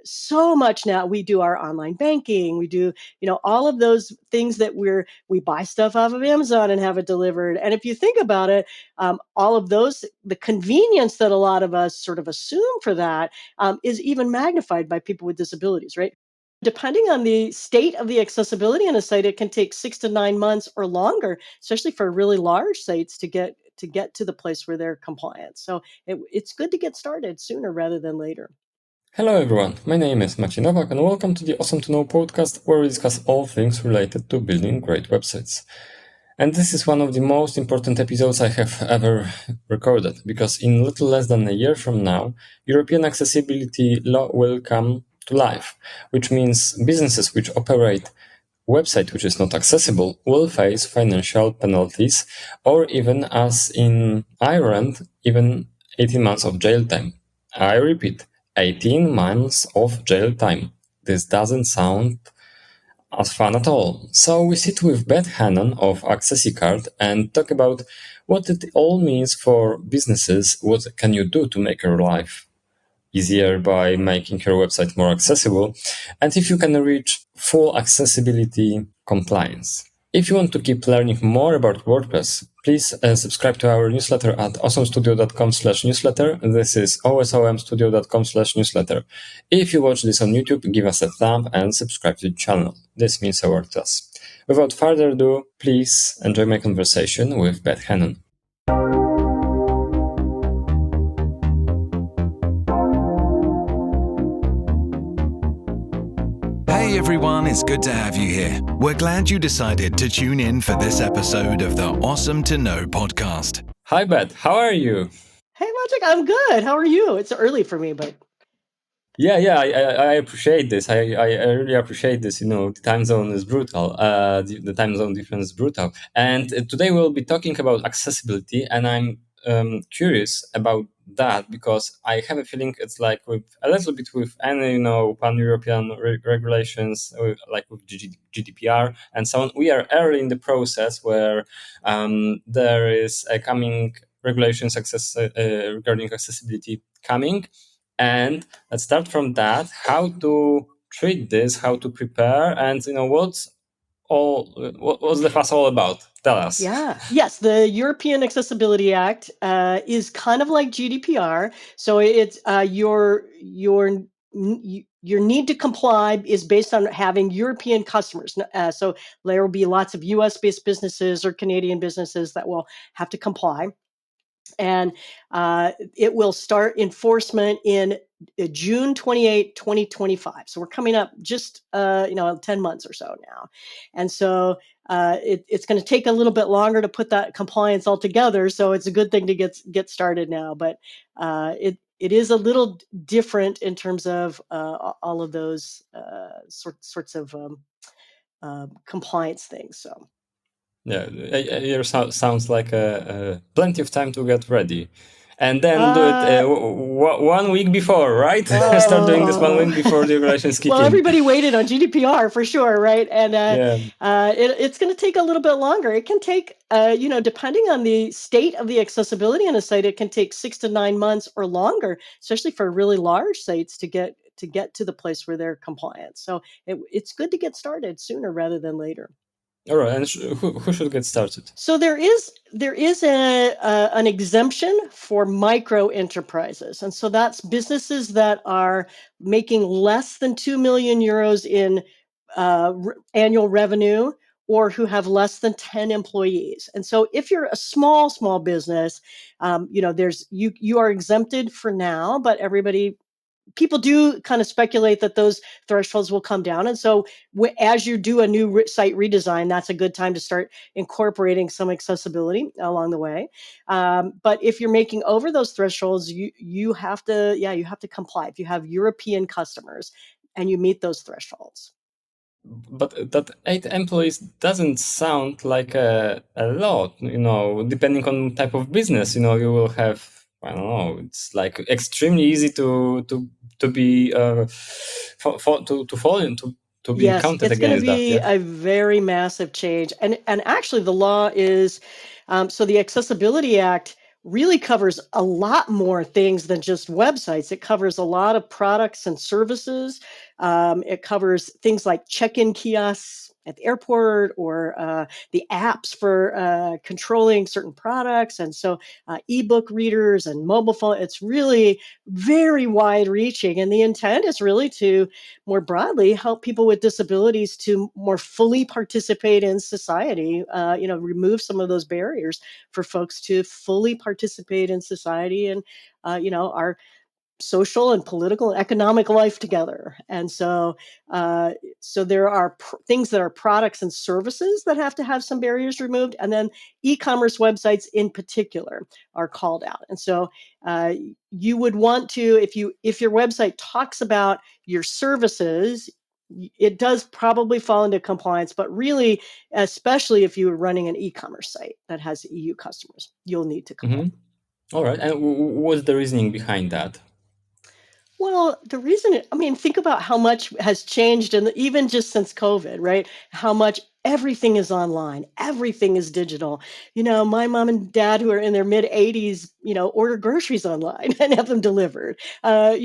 so much now. We do our online banking. We do, all of those things that we buy stuff off of Amazon and have it delivered. And if you think about it, all of those, the convenience that a lot of us sort of assume for that is even magnified by people with disabilities, right? Depending on the state of the accessibility in a site, it can take 6 to 9 months or longer, especially for really large sites, to get to the place where they're compliant. So it's good to get started sooner rather than later. Hello everyone, my name is Maciej Nowak and welcome to the Awesome to Know podcast, where we discuss all things related to building great websites. And this is one of the most important episodes I have ever recorded, because in little less than a year from now, European accessibility law will come to life, which means businesses which operate website which is not accessible will face financial penalties, or even, as in Ireland, even 18 months of jail time. I repeat, 18 months of jail time. This doesn't sound as fun at all. So we sit with Bet Hannon of AccessiCart and talk about what it all means for businesses. What can you do to make your life easier by making your website more accessible, and if you can reach full accessibility compliance. If you want to keep learning more about WordPress, please subscribe to our newsletter at osomstudio.com/newsletter. This is osomstudio.com/newsletter. If you watch this on YouTube, give us a thumb and subscribe to the channel. This means a lot to us. Without further ado, please enjoy my conversation with Bet Hannon. Hey everyone, it's good to have you here. We're glad you decided to tune in for this episode of the Awesome to Know podcast. Hi Bet, how are you? Hey, Magic, I'm good. How are you? It's early for me, but... I appreciate this. I really appreciate this. The time zone is brutal. The time zone difference is brutal. And today we'll be talking about accessibility, and I'm curious about that because I have a feeling it's like with a little bit with any pan-European regulations, like with GDPR and so on. We are early in the process where there is a coming regulations regarding accessibility coming. And let's start from that, how to treat this, how to prepare, and what's the fuss all about? Tell us. Yeah. Yes, the European Accessibility Act is kind of like GDPR. So it's your need to comply is based on having European customers. So there will be lots of US-based businesses or Canadian businesses that will have to comply. And it will start enforcement in June 28, 2025. So we're coming up just 10 months or so now. And so it's going to take a little bit longer to put that compliance all together. So it's a good thing to get started now. But it is a little different in terms of all of those sorts of compliance things. So. Yeah, a year sounds like plenty of time to get ready. And then do it 1 week before, right? Start doing this 1 week before the regulations kick in. Well, everybody waited on GDPR for sure, right? And it's going to take a little bit longer. It can take, depending on the state of the accessibility in a site, it can take 6 to 9 months or longer, especially for really large sites to get to the place where they're compliant. So it's good to get started sooner rather than later. All right, and who should get started? So there is an exemption for micro enterprises, and so that's businesses that are making less than 2 million euros in annual revenue, or who have less than 10 employees. And so if you're a small business, you are exempted for now, but people do kind of speculate that those thresholds will come down. And so as you do a new site redesign, that's a good time to start incorporating some accessibility along the way. But if you're making over those thresholds, you have to comply if you have European customers and you meet those thresholds. But that 8 employees doesn't sound like a lot, depending on type of business. You will have, I don't know, it's like extremely easy to be to fall into, to be counted against that. Yes, it's going to be a very massive change. And actually the law is, so the Accessibility Act really covers a lot more things than just websites. It covers a lot of products and services. It covers things like check-in kiosks at the airport, or the apps for controlling certain products. And so ebook readers and mobile phone, it's really very wide reaching. And the intent is really to more broadly help people with disabilities to more fully participate in society, remove some of those barriers for folks to fully participate in society and, our social and political and economic life together. And so there are things that are products and services that have to have some barriers removed, and then e-commerce websites in particular are called out. And so you would want to, if your website talks about your services, it does probably fall into compliance, but really, especially if you are running an e-commerce site that has EU customers, you'll need to comply. All right. And what's the reasoning behind that? Well, the reason, think about how much has changed, and even just since COVID, right? How much everything is online, everything is digital. My mom and dad, who are in their mid 80s, order groceries online and have them delivered. I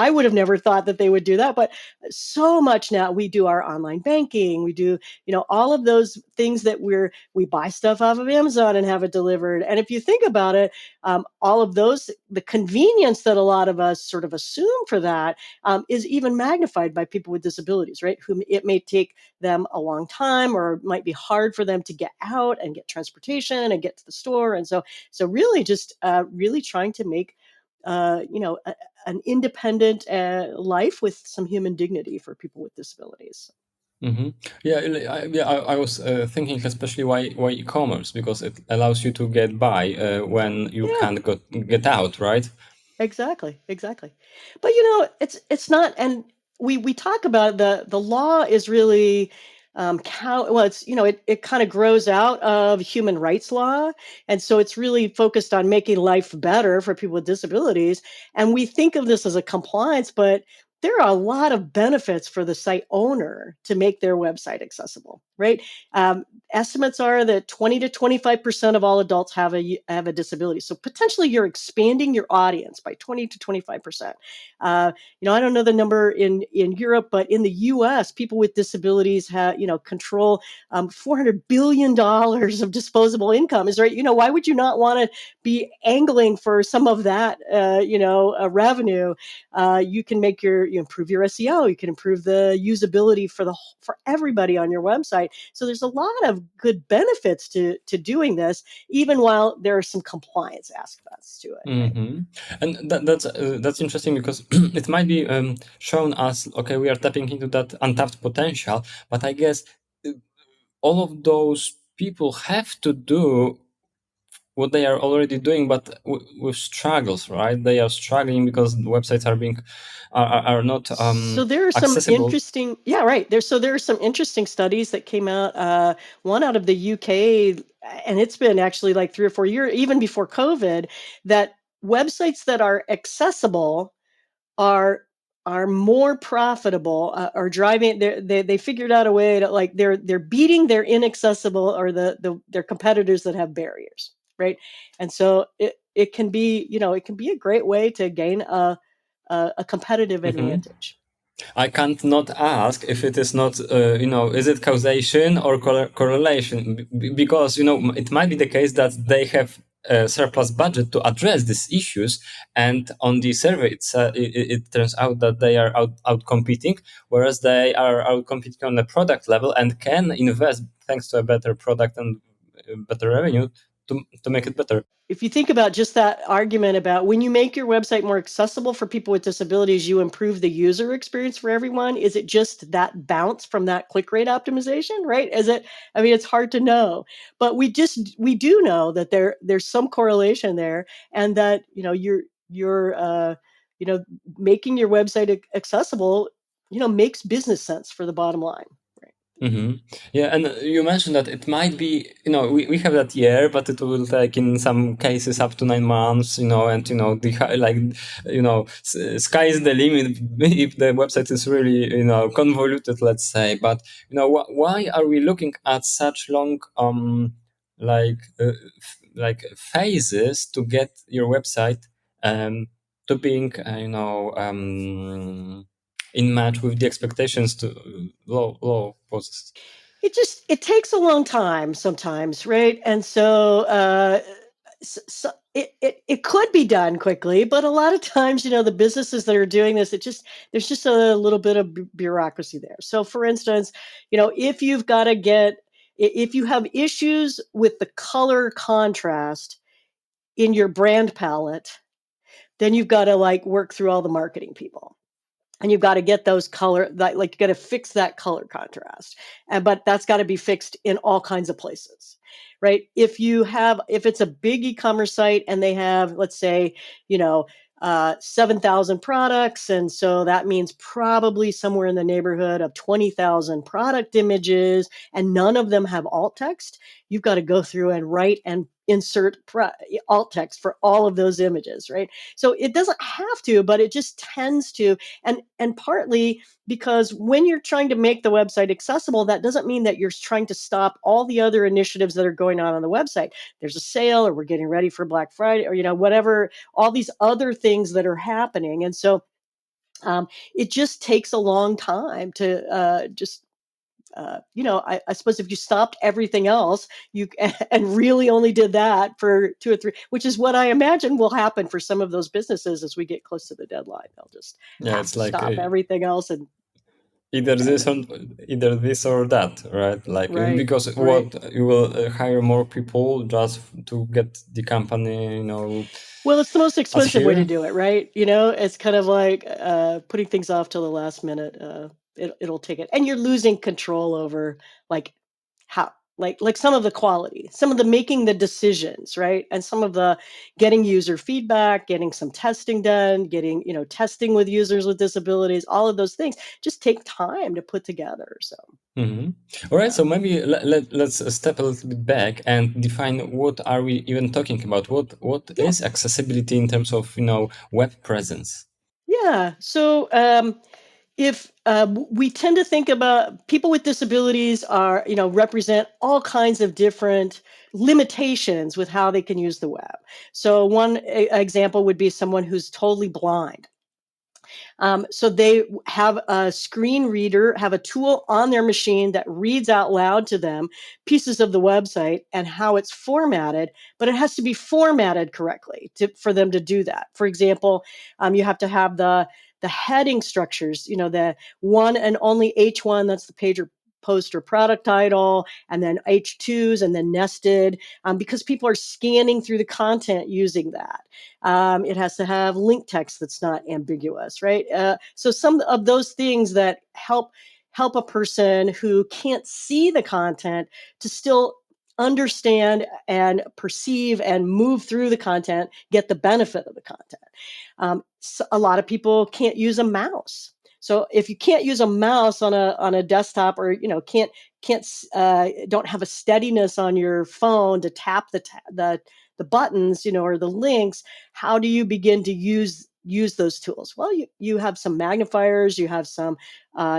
would have never thought that they would do that, but so much now. We do our online banking, we do, all of those things that we buy stuff off of Amazon and have it delivered. And if you think about it, all of those, the convenience that a lot of us sort of assume for that is even magnified by people with disabilities, right? Whom it may take them a long time, or it might be hard for them to get out and get transportation and get to the store. And so really just really trying to make, an independent life with some human dignity for people with disabilities. Mm-hmm. I was thinking especially why e-commerce, because it allows you to get by when you can't get out, right? Exactly. But it's not, and we talk about the law is really it's it kind of grows out of human rights law, and so it's really focused on making life better for people with disabilities. And we think of this as a compliance, but there are a lot of benefits for the site owner to make their website accessible, right? Estimates are that 20 to 25% of all adults have a disability. So potentially you're expanding your audience by 20 to 25%. I don't know the number in Europe, but in the US, people with disabilities control $400 billion of disposable income. Is right. Why would you not want to be angling for some of that, revenue? You can improve your SEO. You can improve the usability for everybody on your website. So there's a lot of good benefits to doing this, even while there are some compliance aspects to it. Right? Mm-hmm. And that's interesting, because it might be shown as, okay, we are tapping into that untapped potential, but I guess all of those people have to do what they are already doing, but with struggles, right? They are struggling because websites are not so there are some accessible. interesting, there are some interesting studies that came out. One out of the UK, and it's been actually like 3 or 4 years, even before COVID, that websites that are accessible are more profitable, are driving. They figured out a way to, like, they're beating their inaccessible, or their competitors that have barriers, right? And so it can be, it can be a great way to gain a competitive advantage. I can't not ask if it is not, is it causation or correlation? Because, it might be the case that they have a surplus budget to address these issues. And on the survey, it turns out that they are out competing, whereas they are out competing on the product level and can invest, thanks to a better product and better revenue, to make it better. If you think about just that argument about when you make your website more accessible for people with disabilities, you improve the user experience for everyone. Is it just that bounce from that click rate optimization, right? Is it? It's hard to know, but we do know that there's some correlation there, and that you're making your website accessible, makes business sense for the bottom line. Mm-hmm. Yeah, and you mentioned that it might be, we have that year, but it will take in some cases up to 9 months, and sky is the limit if the website is really, convoluted, let's say. But why are we looking at such long, phases to get your website to being in match with the expectations to low posts? It takes a long time sometimes, right? And so it could be done quickly, but a lot of times, the businesses that are doing this, there's just a little bit of bureaucracy there. So for instance, if if you have issues with the color contrast in your brand palette, then you've got to work through all the marketing people. And you've got to get those you got to fix that color contrast. But that's got to be fixed in all kinds of places, right? If it's a big e-commerce site and they have, let's say, 7,000 products. And so that means probably somewhere in the neighborhood of 20,000 product images, and none of them have alt text. You've got to go through and write and insert alt text for all of those images, right? So it doesn't have to, but it just tends to. And partly because when you're trying to make the website accessible, that doesn't mean that you're trying to stop all the other initiatives that are going on the website. There's a sale, or we're getting ready for Black Friday, or whatever, all these other things that are happening. And so it just takes a long time to I suppose if you stopped everything else, and really only did that for 2 or 3, which is what I imagine will happen for some of those businesses as we get close to the dedeadline. They'll just have It's to stop everything else and either this or that, right? right, Because right. what you will hire more people just to get the company, Well, it's the most expensive way to here. do it, right? It's kind of like putting things off till the last minute. It'll take it, and you're losing control over like how like some of the quality, some of the making the decisions, right? And some of the getting user feedback, getting some testing done, getting testing with users with disabilities. All of those things just take time to put together. So All right, so maybe let's step a little bit back and define what are we even talking about. What is accessibility in terms of web presence? yeah. So if we tend to think about people with disabilities are represent all kinds of different limitations with how they can use the web. So one example would be someone who's totally blind. So they have a screen reader, have a tool on their machine that reads out loud to them pieces of the website and how it's formatted, but it has to be formatted correctly for them to do that. For example, you have to have the heading structures, the one and only H1, that's the page or post or product title, and then H2s, and then nested, because people are scanning through the content using that. It has to have link text that's not ambiguous, right? So some of those things that help a person who can't see the content to still understand and perceive and move through the content, get the benefit of the content. So a lot of people can't use a mouse. So if you can't use a mouse on a desktop, or don't have a steadiness on your phone to tap the buttons, or the links, how do you begin to use those tools? Well, you have some magnifiers, you have some,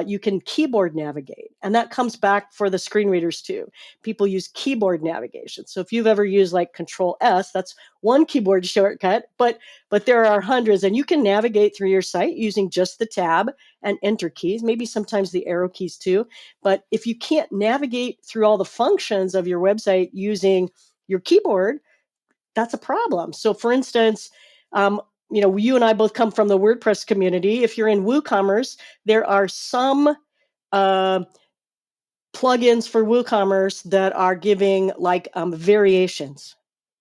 you can keyboard navigate, and that comes back for the screen readers too. People use keyboard navigation. So if you've ever used like Control S, that's one keyboard shortcut, but there are hundreds, and you can navigate through your site using just the tab and enter keys, maybe sometimes the arrow keys too. But if you can't navigate through all the functions of your website using your keyboard, that's a problem. So for instance, you and I both come from the WordPress community. If you're in WooCommerce, there are some uh, plugins for WooCommerce that are giving variations,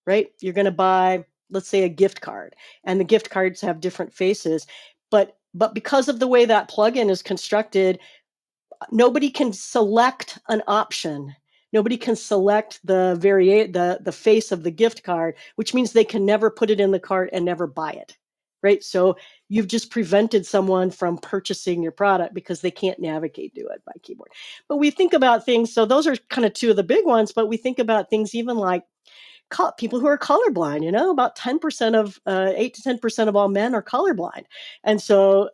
right? You're going to buy, let's say, a gift card, and the gift cards have different faces, but because of the way that plugin is constructed, nobody can select an option. Nobody can select the face of the gift card, which means they can never put it in the cart and never buy it, right? So you've just prevented someone from purchasing your product because they can't navigate to it by keyboard. But we think about things, so those are kind of two of the big ones, but we think about things even like people who are colorblind. About 10% of 8 to 10% of all men are colorblind, and so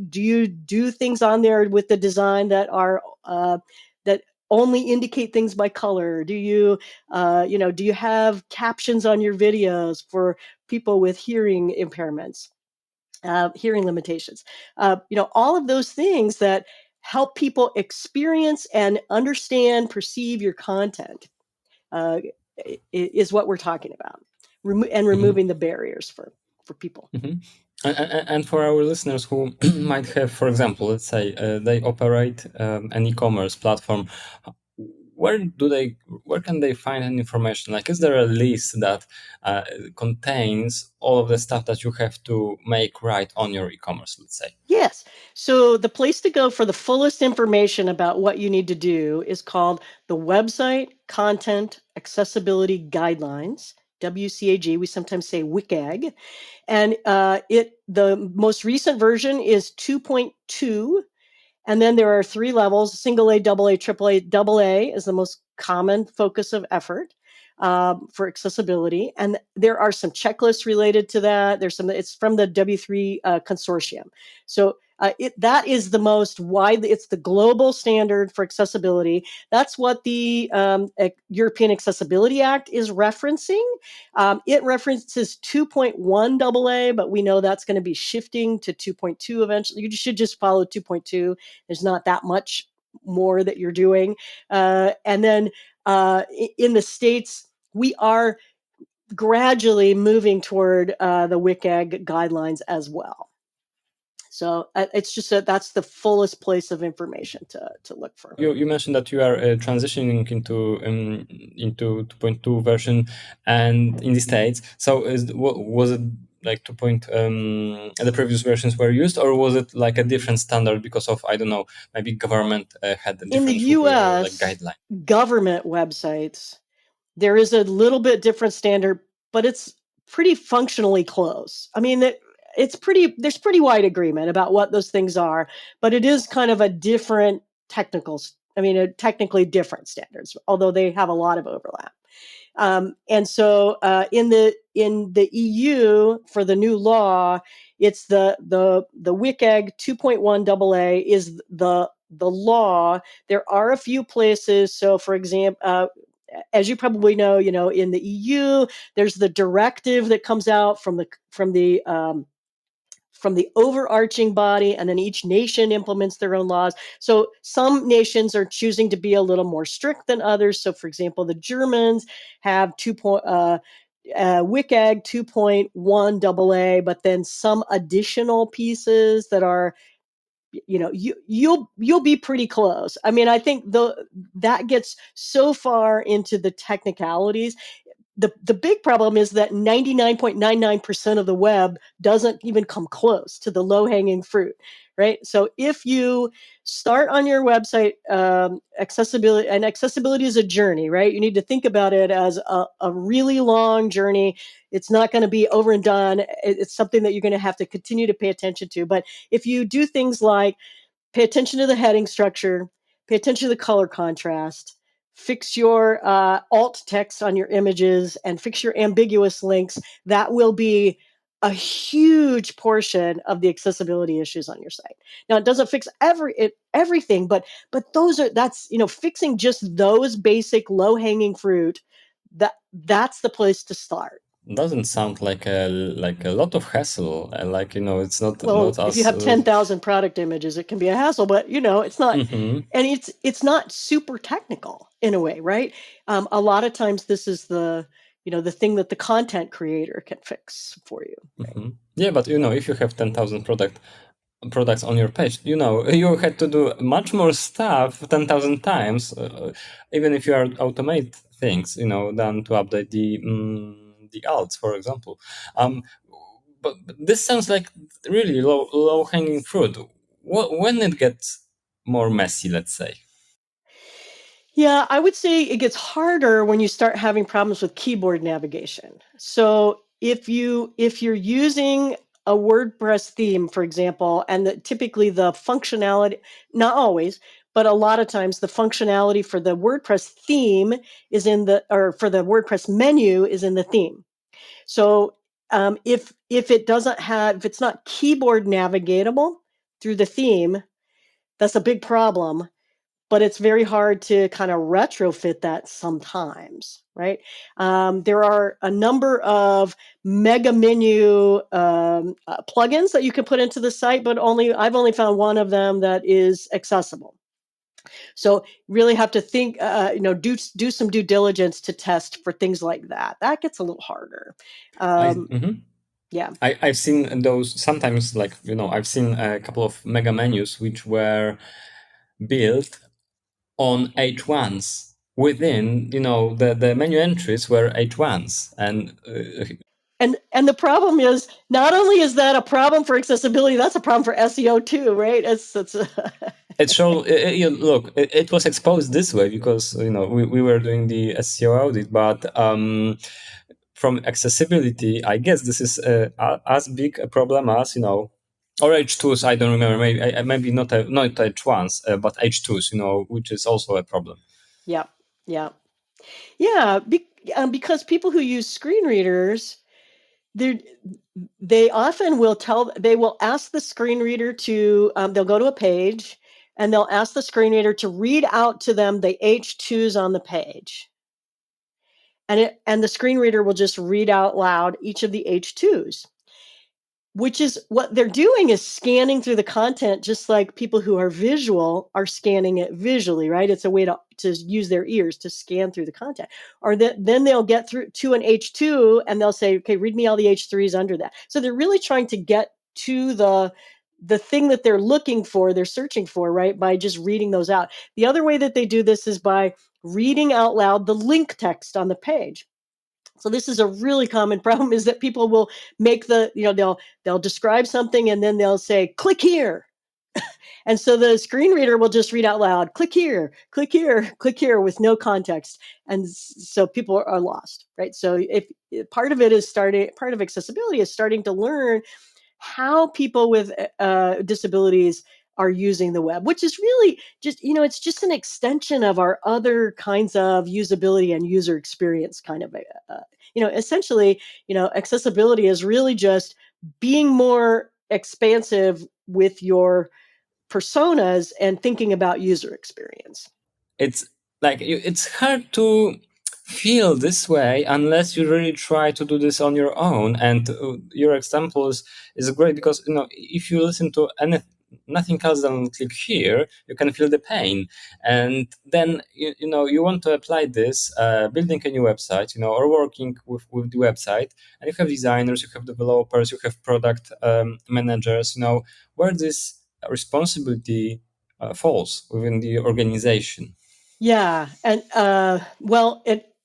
do you do things on there with the design that are that only indicate things by color? Do you, do you have captions on your videos for people with hearing impairments, hearing limitations? All of those things that help people experience and understand, perceive your content is what we're talking about, removing the barriers for people. And for our listeners who might have, for example, let's say they operate an e-commerce platform, where can they find any information? Like, is there a list that contains all of the stuff that you have to make right on your e-commerce, let's say? Yes. So the place to go for the fullest information about what you need to do is called the Website Content Accessibility Guidelines, WCAG. We sometimes say WCAG. And the most recent version is 2.2. And then there are 3 levels: single A, double A, triple A. Double A is the most common focus of effort for accessibility. And there are some checklists related to that. It's from the W3 consortium. So that is the most widely, it's the global standard for accessibility. That's what the European Accessibility Act is referencing. It references 2.1 AA, but we know that's going to be shifting to 2.2 eventually. You should just follow 2.2. There's not that much more that you're doing. And then in the States, we are gradually moving toward the WCAG guidelines as well. So it's just that's the fullest place of information to look for. You mentioned that you are transitioning into 2.2 version and in the States. So was it like 2. The previous versions were used, or was it like a different standard because of, I don't know, maybe government had a different in the U.S. guideline? Government websites, there is a little bit different standard, but it's pretty functionally close. I mean, there's pretty wide agreement about what those things are, but it is kind of a different technically different standards, although they have a lot of overlap. And so in the EU for the new law, it's the WCAG 2.1 AA is the law. There are a few places. So, for example, as you probably know, in the EU, there's the directive that comes out from the overarching body, and then each nation implements their own laws. So some nations are choosing to be a little more strict than others. So, for example, the Germans have WCAG 2.1 AA, but then some additional pieces that are, you'll be pretty close. I mean, I think that gets so far into the technicalities. The big problem is that 99.99% of the web doesn't even come close to the low-hanging fruit, right? So if you start on your website, accessibility is a journey, right? You need to think about it as a really long journey. It's not going to be over and done. It's something that you're going to have to continue to pay attention to. But if you do things like pay attention to the heading structure, pay attention to the color contrast, fix your alt text on your images, and fix your ambiguous links, that will be a huge portion of the accessibility issues on your site. Now, it doesn't fix everything, but that's fixing just those basic low-hanging fruit. That's the place to start. Doesn't sound like a lot of hassle. It's not. Well, not if you have 10,000 product images, it can be a hassle, but it's not, and it's not super technical in a way, right? A lot of times this is the thing that the content creator can fix for you. Right? Yeah, but if you have 10,000 products on your page, you had to do much more stuff 10,000 times, even if you are automate things, than to update the alts, for example. But this sounds like really low hanging fruit. When it gets more messy, let's say. Yeah, I would say it gets harder when you start having problems with keyboard navigation. So if you're using a WordPress theme, for example, and typically the functionality, not always, but a lot of times the functionality for the WordPress theme for the WordPress menu is in the theme. So if it's not keyboard navigatable through the theme, that's a big problem. but it's very hard to kind of retrofit that sometimes, right? There are a number of mega menu plugins that you can put into the site, but I've only found one of them that is accessible. So really have to think, do some due diligence to test for things like that. That gets a little harder. Yeah. I've seen those sometimes, like, I've seen a couple of mega menus which were built on H1s within, the menu entries were H1s. And the problem is, not only is that a problem for accessibility, that's a problem for SEO too, right? It showed, look, it was exposed this way because, we were doing the SEO audit, but from accessibility, I guess this is as big a problem as, or H2s, I don't remember, maybe not H1s, but H2s, which is also a problem. Yeah. Because people who use screen readers, they often will ask the screen reader to, they'll go to a page and they'll ask the screen reader to read out to them the H2s on the page. And the screen reader will just read out loud each of the H2s, which is what they're doing, is scanning through the content, just like people who are visual are scanning it visually, right? It's a way to use their ears to scan through the content. Or then they'll get through to an H2 and they'll say, okay, read me all the H3s under that. So they're really trying to get to the thing that they're looking for, they're searching for, right? By just reading those out. The other way that they do this is by reading out loud the link text on the page. So this is a really common problem, is that people will make they'll describe something and then they'll say, click here. And so the screen reader will just read out loud, click here, click here, click here, with no context. And so people are lost, right? So if part of accessibility is starting to learn how people with disabilities are using the web, which is really just, it's just an extension of our other kinds of usability and user experience kind of, essentially, accessibility is really just being more expansive with your personas and thinking about user experience. It's like, it's hard to feel this way unless you really try to do this on your own. And your example is great because, if you listen to nothing else than click here, you can feel the pain. And then, you want to apply this, building a new website, or working with the website, and you have designers, you have developers, you have product managers, where this responsibility falls within the organization. Yeah, and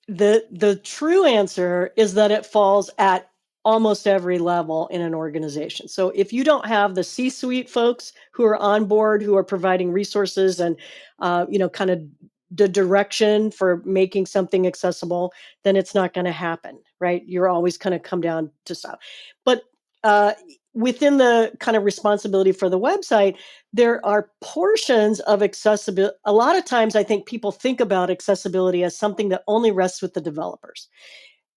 the true answer is that it falls at almost every level in an organization. So if you don't have the C-suite folks who are on board, who are providing resources and kind of the direction for making something accessible, then it's not going to happen, right? You're always going to come down to stuff. But within the kind of responsibility for the website, there are portions of accessibility. A lot of times I think people think about accessibility as something that only rests with the developers.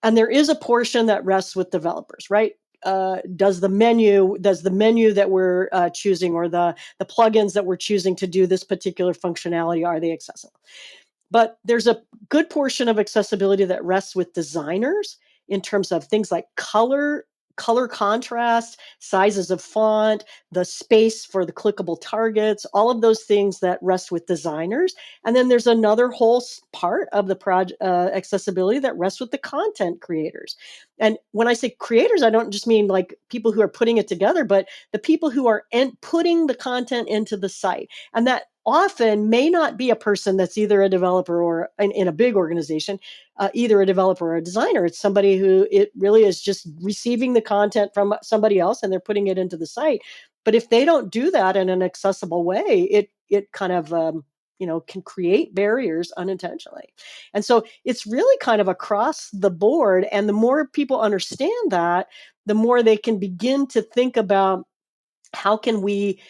And there is a portion that rests with developers, right? Does the menu that we're choosing, or the plugins that we're choosing to do this particular functionality, are they accessible? But there's a good portion of accessibility that rests with designers in terms of things like color contrast, sizes of font, the space for the clickable targets, all of those things that rest with designers. And then there's another whole part of the project accessibility that rests with the content creators. And when I say creators, I don't just mean like people who are putting it together, but the people who are putting the content into the site. And that often may not be a person that's either a developer or in a big organization, either a developer or a designer. It's somebody who it really is just receiving the content from somebody else and they're putting it into the site. But if they don't do that in an accessible way, it kind of can create barriers unintentionally. And so it's really kind of across the board. And the more people understand that, the more they can begin to think about how can we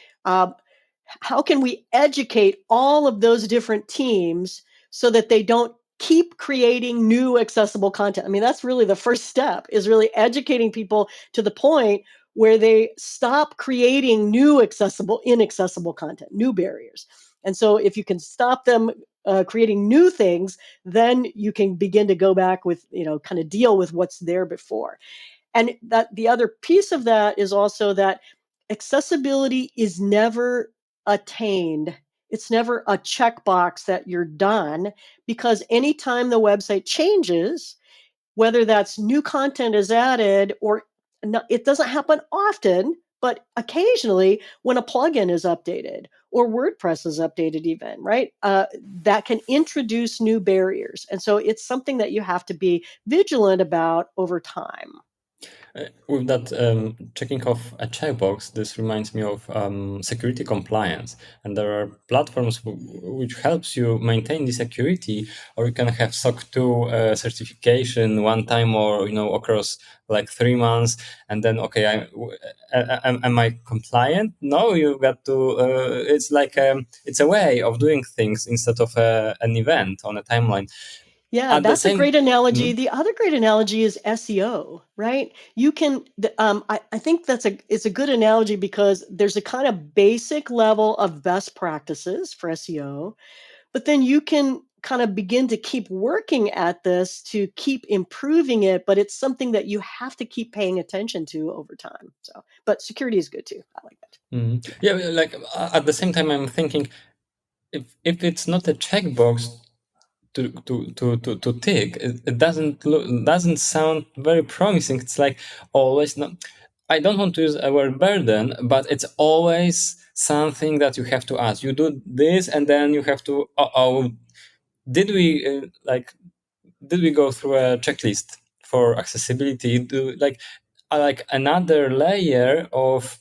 educate all of those different teams so that they don't keep creating new accessible content. I mean, that's really the first step, is really educating people to the point where they stop creating new inaccessible content, new barriers. And so if you can stop them creating new things, then you can begin to go back with, kind of deal with what's there before. And that the other piece of that is also that accessibility is never attained. It's never a checkbox that you're done, because anytime the website changes, whether that's new content is added or not, it doesn't happen often, but occasionally when a plugin is updated or WordPress is updated even, right? That can introduce new barriers. And so it's something that you have to be vigilant about over time. With that checking off a checkbox, this reminds me of security compliance. And there are platforms which helps you maintain the security, or you can have SOC 2 certification one time, or across like 3 months, and then am I compliant? No, you got to. It's like it's a way of doing things instead of an event on a timeline. Yeah, that's a great analogy. The other great analogy is SEO, right? You can, I think it's a good analogy because there's a kind of basic level of best practices for SEO, but then you can kind of begin to keep working at this to keep improving it, but it's something that you have to keep paying attention to over time. So, but security is good too. I like that. Yeah, like at the same time, I'm thinking if it's not a checkbox to tick, it doesn't sound very promising. It's like always not. I don't want to use the word burden, but it's always something that you have to ask. You do this, and then you have to. Did we go through a checklist for accessibility? Like another layer of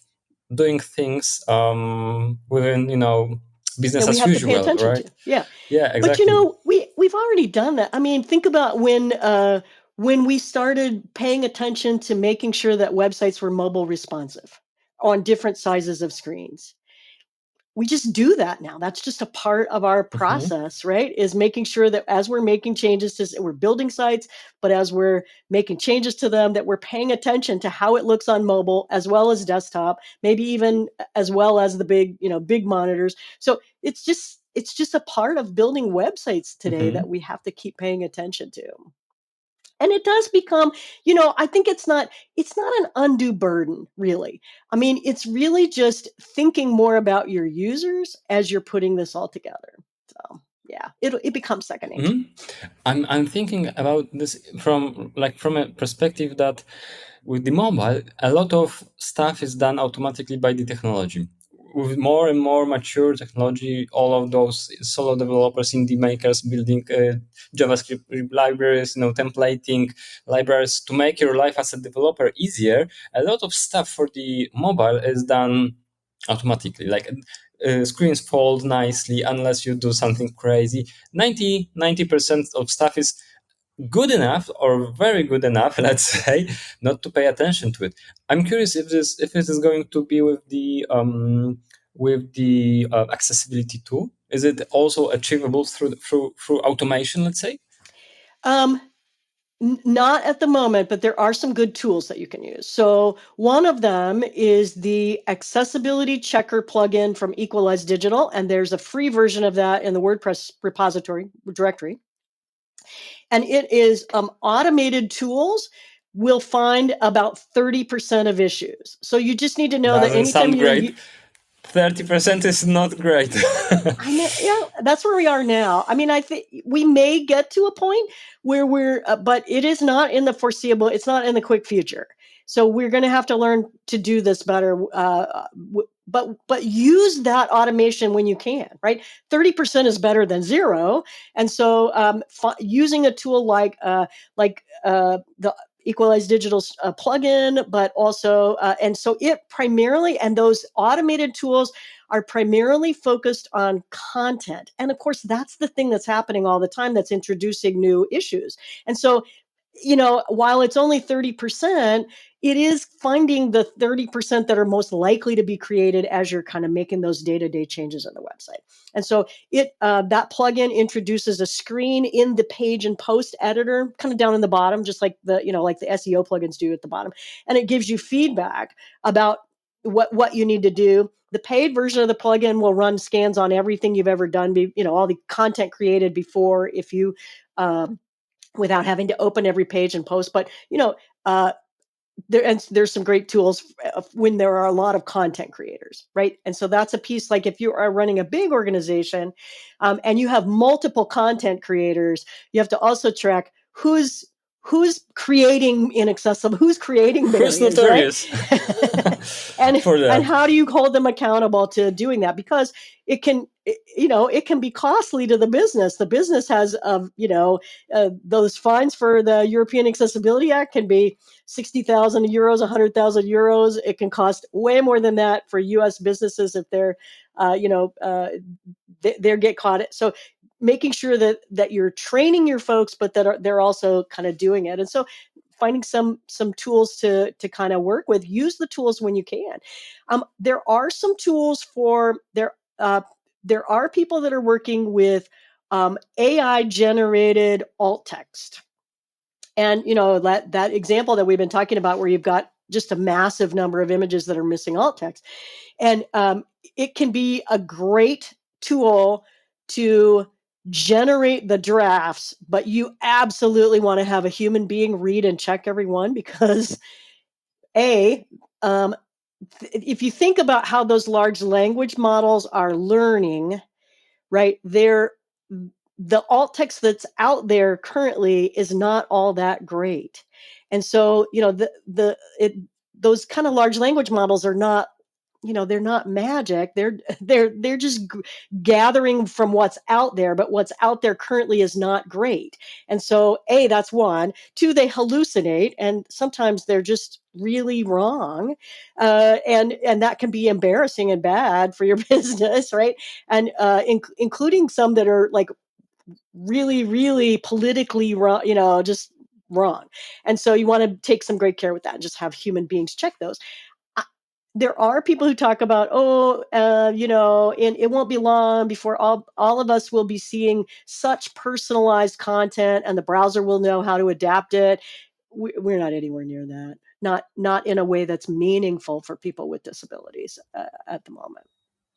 doing things within business We as have usual, to pay attention right? to. Yeah. Yeah, exactly. But we've already done that. I mean, think about when we started paying attention to making sure that websites were mobile responsive on different sizes of screens. We just do that now. That's just a part of our process, right? Is making sure that as we're making changes we're building sites, but as we're making changes to them, that we're paying attention to how it looks on mobile as well as desktop, maybe even as well as the big monitors. So it's just a part of building websites today that we have to keep paying attention to. And it does become, I think it's not an undue burden, really. I mean, it's really just thinking more about your users as you're putting this all together. So yeah, it becomes second nature. I'm thinking about this from a perspective that with the mobile, a lot of stuff is done automatically by the technology. With more and more mature technology, all of those solo developers, indie makers building JavaScript libraries, templating libraries to make your life as a developer easier, a lot of stuff for the mobile is done automatically. Like screens fold nicely unless you do something crazy. 90% of stuff is good enough or very good enough, let's say, not to pay attention to it. I'm curious if it is going to be with the accessibility too. Is it also achievable through automation, let's say? Not at the moment, but there are some good tools that you can use. So one of them is the accessibility checker plugin from Equalize Digital, and there's a free version of that in the WordPress repository directory. And it is automated tools will find about 30% of issues. So you just need to know that anytime you're 30% is not great. I know, yeah, that's where we are now. I mean, I think we may get to a point where but it is not in the foreseeable. It's not in the quick future. So we're going to have to learn to do this better. But use that automation when you can. Right, 30% is better than zero. And so using a tool like the Equalize Digital plugin, but also and so it primarily and those automated tools are primarily focused on content. And of course, that's the thing that's happening all the time that's introducing new issues. And so, while it's only 30%, it is finding the 30% that are most likely to be created as you're kind of making those day-to-day changes on the website. And so that plugin introduces a screen in the page and post editor, kind of down in the bottom, just like the SEO plugins do at the bottom. And it gives you feedback about what you need to do. The paid version of the plugin will run scans on everything you've ever done, all the content created before, if you without having to open every page and post. But there's some great tools when there are a lot of content creators, right? And so that's a piece. Like if you are running a big organization and you have multiple content creators, you have to also track who's creating inaccessible, who's creating Who's barriers, right? notorious and for that? and how do you hold them accountable to doing that? Because it can be costly to the business. The business has those fines for the European Accessibility Act can be 60,000 euros, 100,000 euros. It can cost way more than that for U.S. businesses if they're they get caught. So making sure that you're training your folks, but that they're also kind of doing it. And so finding some tools to kind of work with. Use the tools when you can. There are some tools there are people that are working with AI generated alt text. And that example that we've been talking about, where you've got just a massive number of images that are missing alt text, and it can be a great tool to generate the drafts, but you absolutely want to have a human being read and check every one, because if you think about how those large language models are learning, right, the alt text that's out there currently is not all that great. And so, those kind of large language models are not, they're not magic. They're just gathering from what's out there, but what's out there currently is not great. And so, that's one. Two, they hallucinate, and sometimes they're just really wrong, and that can be embarrassing and bad for your business, right? And including some that are like really, really politically wrong, just wrong. And so you want to take some great care with that and just have human beings check those. There are people who talk about, and it won't be long before all of us will be seeing such personalized content, and the browser will know how to adapt it. We're not anywhere near that. Not in a way that's meaningful for people with disabilities at the moment.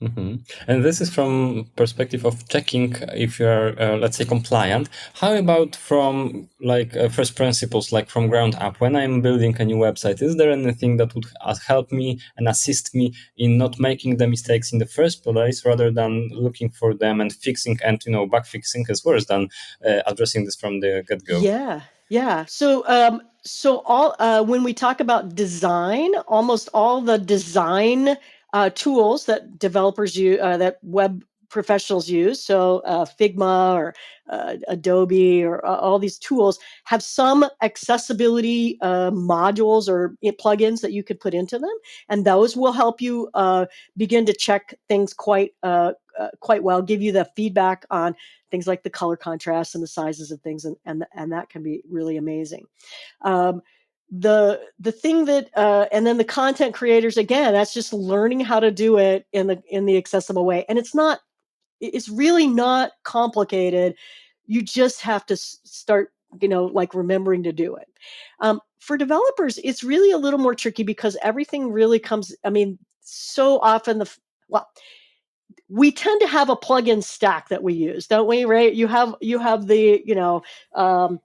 Mm-hmm. And this is from perspective of checking if you are, let's say, compliant. How about from first principles, like from ground up? When I'm building a new website, is there anything that would help me and assist me in not making the mistakes in the first place, rather than looking for them and fixing, and bug fixing is worse than addressing this from the get-go? Yeah. So all when we talk about design, almost all the design tools that developers use, that web professionals use, so Figma or Adobe or all these tools have some accessibility modules or plugins that you could put into them, and those will help you begin to check things quite well, give you the feedback on things like the color contrast and the sizes of things, and that can be really amazing. The thing that and then the content creators, again, that's just learning how to do it in the accessible way, and it's really not complicated. You just have to start remembering to do it. For developers, it's really a little more tricky, because everything really comes, so often we tend to have a plugin stack that we use, don't we? Right? You have the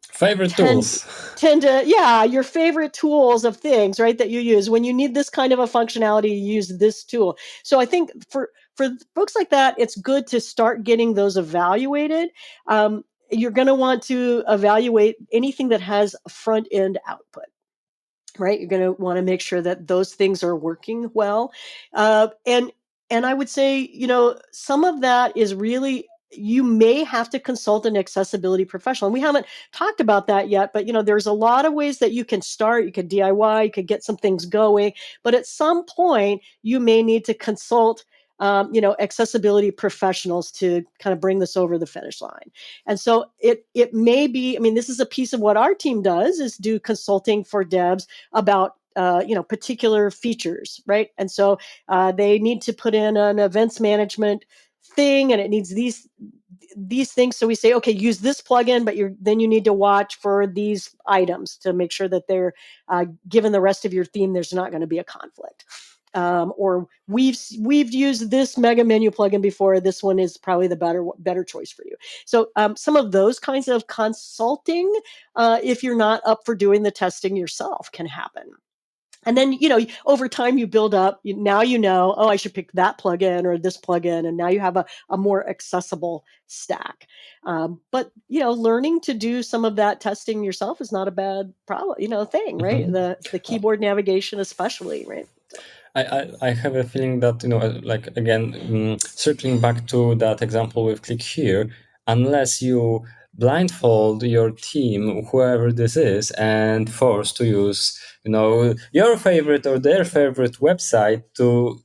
Favorite tools. Tend to, your favorite tools of things, right, that you use when you need this kind of a functionality. You use this tool. So I think for folks like that, it's good to start getting those evaluated. You're going to want to evaluate anything that has a front end output. Right, you're going to want to make sure that those things are working well, and I would say, some of that is really, you may have to consult an accessibility professional. And we haven't talked about that yet, but there's a lot of ways that you can start. You can DIY, you can get some things going, but at some point you may need to consult accessibility professionals to kind of bring this over the finish line. And so it may be, this is a piece of what our team does, is do consulting for devs about particular features, right? And so they need to put in an events management thing, and it needs these things. So we say, okay, use this plugin, but then you need to watch for these items to make sure that they're given the rest of your theme, there's not going to be a conflict. or we've used this mega menu plugin before. This one is probably the better choice for you. So some of those kinds of consulting, if you're not up for doing the testing yourself, can happen. And then, over time you build up, now oh, I should pick that plugin or this plugin. And now you have a more accessible stack. But, learning to do some of that testing yourself is not a bad problem, thing, right? Mhm. The keyboard navigation especially, right? So. I have a feeling that, like, again, circling back to that example with Click Here, unless you blindfold your team, whoever this is, and force to use, your favorite or their favorite website to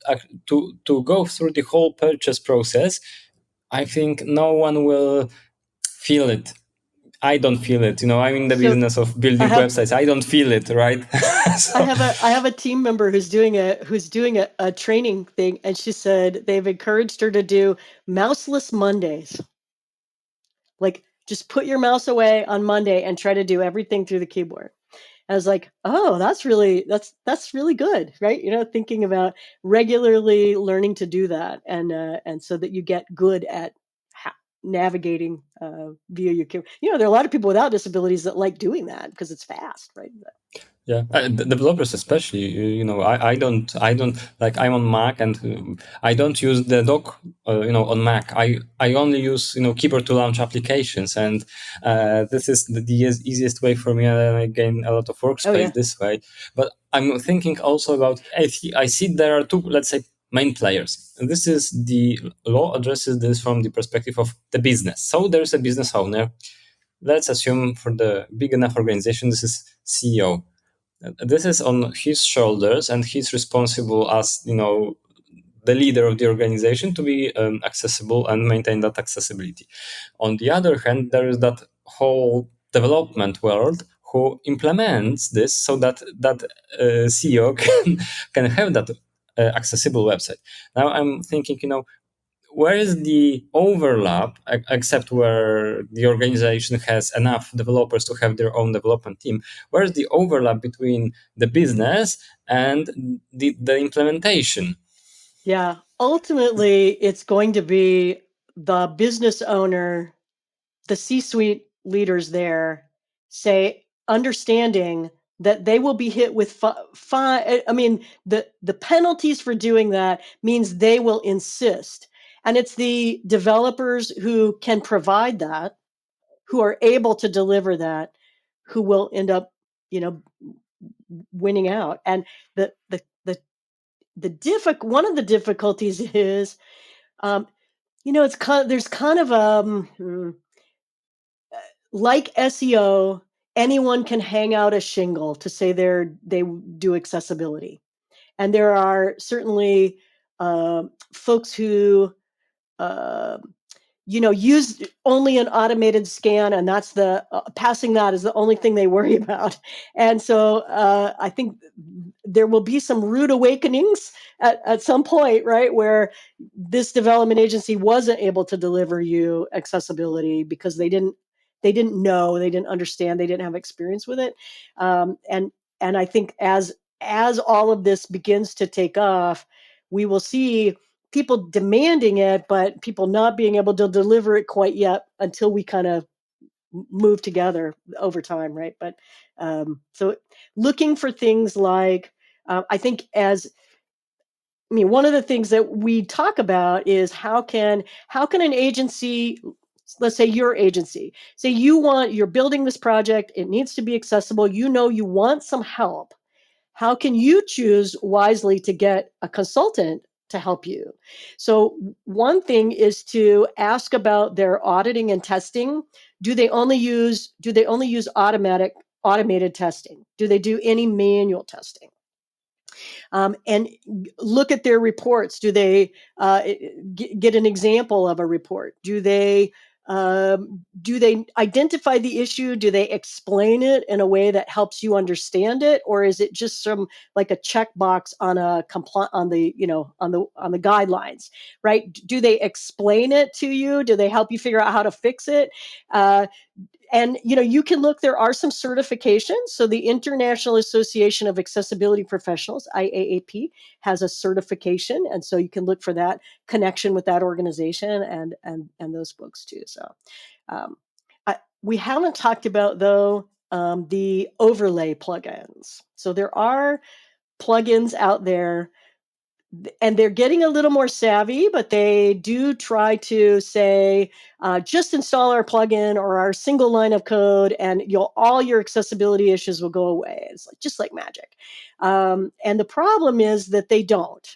go through the whole purchase process, I think no one will feel it. I don't feel it. I'm in the business of building websites. I don't feel it, right? So. I have a team member who's doing a training thing, and she said they've encouraged her to do mouseless Mondays. Like, just put your mouse away on Monday and try to do everything through the keyboard. I was like, oh, that's really good, right? Thinking about regularly learning to do that, and so that you get good at navigating via your keyboard. There are a lot of people without disabilities that like doing that because it's fast, right? Yeah, developers especially. I don't like. I'm on Mac, and I don't use the dock. On Mac, I only use keyboard to launch applications, and this is the easiest way for me, and I gain a lot of workspace this way. But I'm thinking also about. I see there are two, let's say, main players. And this is the law addresses this from the perspective of the business. So there's a business owner. Let's assume for the big enough organization, this is CEO. This is on his shoulders, and he's responsible as the leader of the organization to be accessible and maintain that accessibility. On the other hand, there is that whole development world who implements this so that CEO can have that accessible website. Now I'm thinking, where is the overlap, except where the organization has enough developers to have their own development team? Where is the overlap between the business and the implementation? Yeah, ultimately, it's going to be the business owner, the C-suite leaders there, understanding that they will be hit with fine. I mean, the penalties for doing that means they will insist. And it's the developers who can provide that, who are able to deliver that, who will end up, winning out. And one of the difficulties is, it's there's kind of like SEO, anyone can hang out a shingle to say they do accessibility, and there are certainly folks who use only an automated scan, and that's passing that is the only thing they worry about. And so I think there will be some rude awakenings at some point, right, where this development agency wasn't able to deliver you accessibility because they didn't know, they didn't understand, they didn't have experience with it. And I think as all of this begins to take off, we will see people demanding it, but people not being able to deliver it quite yet until we kind of move together over time, right? But so looking for things like, I think one of the things that we talk about is how can an agency, let's say your agency, say you're building this project, it needs to be accessible, you want some help. How can you choose wisely to get a consultant to help you? So one thing is to ask about their auditing and testing. Do they only use automated testing? Do they do any manual testing? And look at their reports. Do they get an example of a report? Do they identify the issue? Do they explain it in a way that helps you understand it, or is it just like a checkbox on on the guidelines, right? Do they explain it to you? Do they help you figure out how to fix it? And, you can look, there are some certifications. So the International Association of Accessibility Professionals, IAAP, has a certification. And so you can look for that connection with that organization and those books too. So we haven't talked about, though, the overlay plugins. So there are plugins out there, and they're getting a little more savvy, but they do try to say, just install our plugin or our single line of code, and all your accessibility issues will go away. It's just like magic. And the problem is that they don't.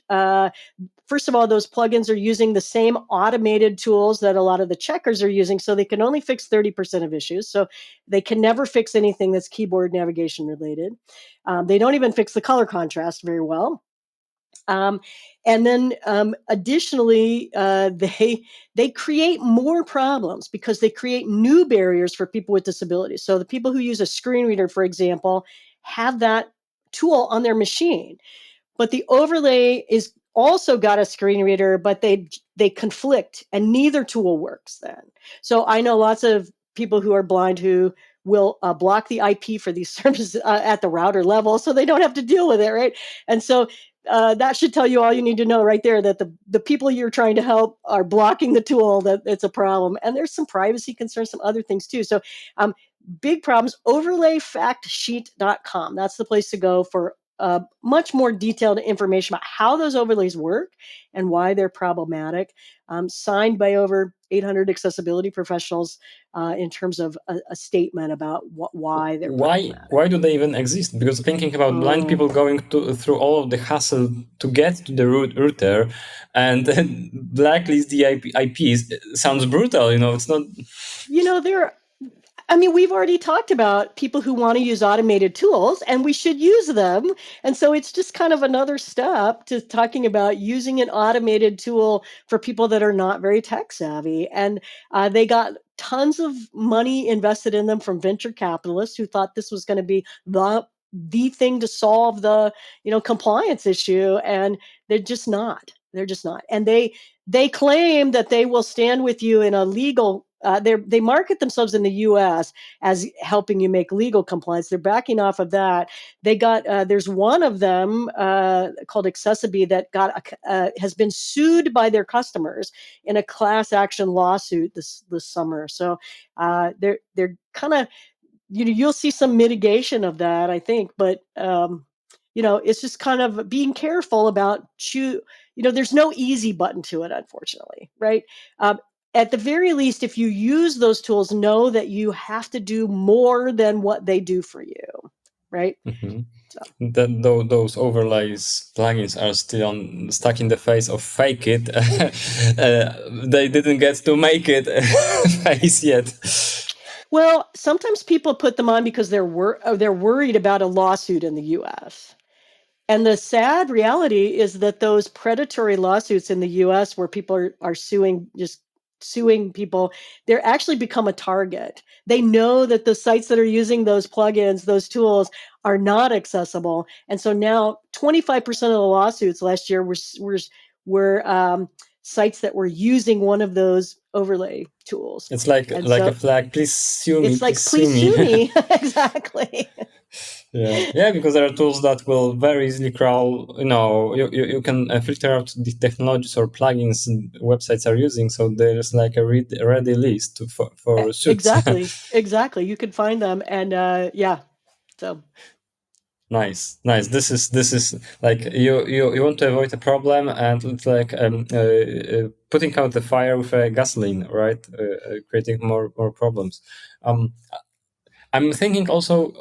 First of all, those plugins are using the same automated tools that a lot of the checkers are using, so they can only fix 30% of issues. So they can never fix anything that's keyboard navigation related. They don't even fix the color contrast very well. And then additionally, they create more problems because they create new barriers for people with disabilities. So the people who use a screen reader, for example, have that tool on their machine. But the overlay is also got a screen reader, but they conflict, and neither tool works then. So I know lots of people who are blind who will block the IP for these services at the router level, so they don't have to deal with it, right? And so that should tell you all you need to know right there, that the people you're trying to help are blocking the tool, that it's a problem. And there's some privacy concerns, some other things too. So big problems. Overlayfactsheet.com. That's the place to go for much more detailed information about how those overlays work and why they're problematic, signed by over 800 accessibility professionals in terms of a statement about why they're problematic. Why do they even exist? Because thinking about blind people going through all of the hassle to get to the router and then blacklist the IPs sounds brutal. It's not. We've already talked about people who want to use automated tools, and we should use them. And so it's just kind of another step to talking about using an automated tool for people that are not very tech savvy. And they got tons of money invested in them from venture capitalists who thought this was going to be the thing to solve the compliance issue, and they're just not. And they claim that they will stand with you in a legal. They market themselves in the U.S. as helping you make legal compliance. They're backing off of that. They got there's one of them called Accessibility that has been sued by their customers in a class action lawsuit this summer. So they're kind of you'll see some mitigation of that, I think, but it's just kind of being careful about there's no easy button to it, unfortunately, right? At the very least, if you use those tools, know that you have to do more than what they do for you, right? Mm-hmm. So. Those overlays plugins are still stuck in the phase of fake it. They didn't get to make it phase yet. Well, sometimes people put them on because they're worried about a lawsuit in the U.S. And the sad reality is that those predatory lawsuits in the U.S. where people are suing people, they're actually become a target. They know that the sites that are using those plugins, those tools, are not accessible. And so now 25% of the lawsuits last year were sites that were using one of those overlay tools. It's like a flag. Please sue me. It's like, please sue me. Exactly. Yeah, because there are tools that will very easily crawl. You can filter out the technologies or plugins websites are using. So there's like a ready list for suits. Exactly. You can find them, and so. Nice. This is like you want to avoid a problem, and it's like putting out the fire with gasoline, right? Creating more problems. I'm thinking also.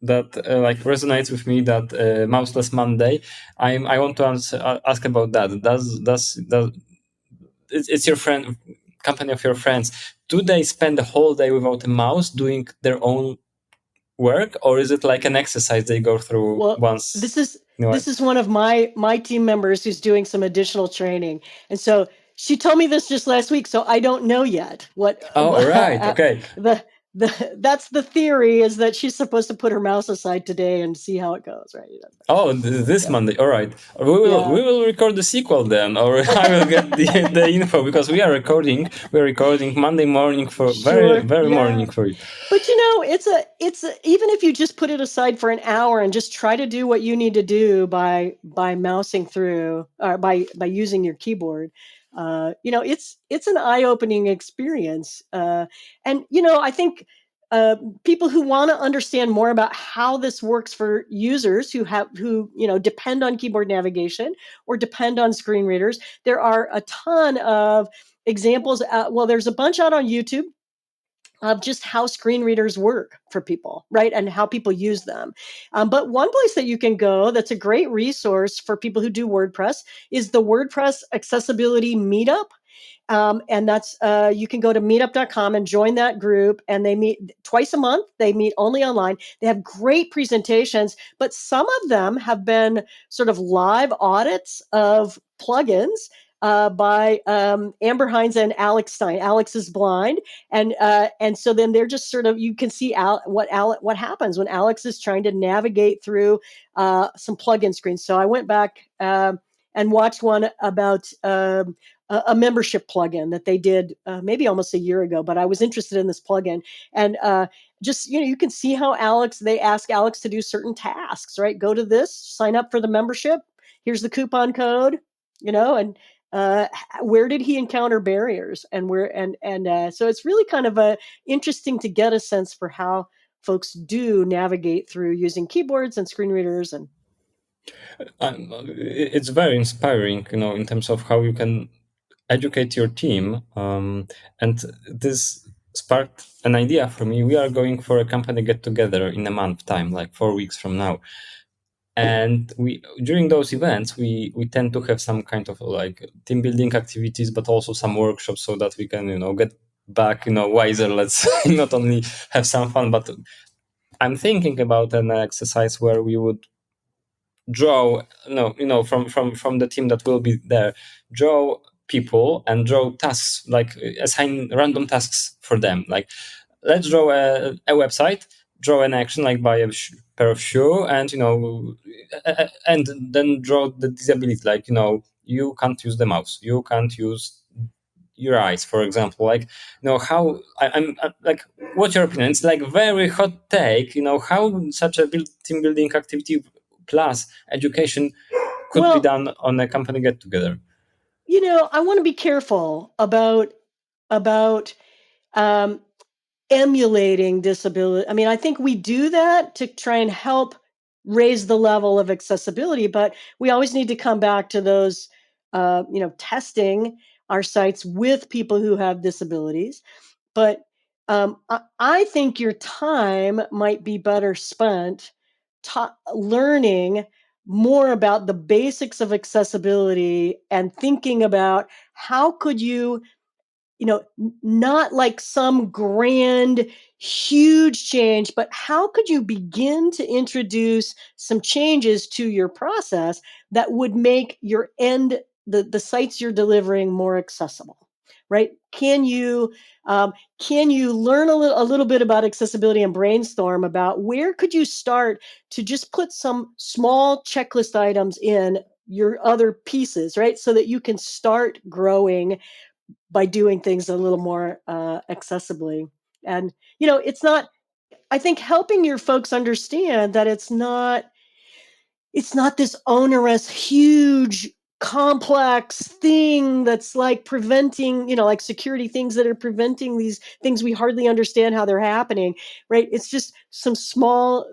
That resonates with me, that Mouseless Monday. I want to ask about that. Does it's your friend, company of your friends? Do they spend the whole day without a mouse doing their own work, or is it like an exercise they go through once? This is one of my team members who's doing some additional training, and so she told me this just last week. So I don't know yet what. Oh, right. Okay. that's the theory, is that she's supposed to put her mouse aside today and see how it goes, right? Oh, this Monday. All right. We Yeah. will record the sequel then, or I will get the info, because we are recording. We're recording Monday morning for Sure. very Yeah. morning for you. But it's even if you just put it aside for an hour and just try to do what you need to do by mousing through, or by using your keyboard, it's an eye-opening experience. And I think people who want to understand more about how this works for users who depend on keyboard navigation or depend on screen readers, there are a ton of examples. Well, there's a bunch out on YouTube of just how screen readers work for people, right? And how people use them. But one place that you can go that's a great resource for people who do WordPress is the WordPress Accessibility Meetup. And that's you can go to meetup.com and join that group, and they meet twice a month. They meet only online. They have great presentations, but some of them have been sort of live audits of plugins by Amber Hines and Alex Stein. Alex is blind, and so then they're just sort of, you can see what happens when Alex is trying to navigate through some plugin screens. So I went back and watched one about a membership plugin that they did maybe almost a year ago, but I was interested in this plugin. And just, you can see how they ask Alex to do certain tasks, right? Go to this, sign up for the membership. Here's the coupon code, and where did he encounter barriers, and so it's really kind of interesting to get a sense for how folks do navigate through using keyboards and screen readers. And it's very inspiring, in terms of how you can educate your team. And this sparked an idea for me. We are going for a company get together in a month time, like 4 weeks from now. And during those events, we tend to have some kind of like team building activities, but also some workshops, so that we can, get back, wiser. Let's not only have some fun, but I'm thinking about an exercise where we would draw, from the team that will be there, draw people and draw tasks, like assign random tasks for them. Like, let's draw a website, draw an action, like buy a pair of shoe, and and then draw the disability, like you can't use the mouse, you can't use your eyes, for example. Like, how I'm like, what's your opinion? It's like very hot take, how such a team building activity plus education could be done on a company get together. I want to be careful about emulating disability. I mean, I think we do that to try and help raise the level of accessibility, but we always need to come back to those, testing our sites with people who have disabilities. But I think your time might be better spent learning more about the basics of accessibility and thinking about how could you, not like some grand, huge change, but how could you begin to introduce some changes to your process that would make your the sites you're delivering more accessible, right? Can you learn a little bit about accessibility and brainstorm about where could you start to just put some small checklist items in your other pieces, right? So that you can start growing by doing things a little more accessibly. And, it's not, I think, helping your folks understand that it's not this onerous, huge, complex thing that's like preventing, like security things that are preventing these things we hardly understand how they're happening, right? It's just some small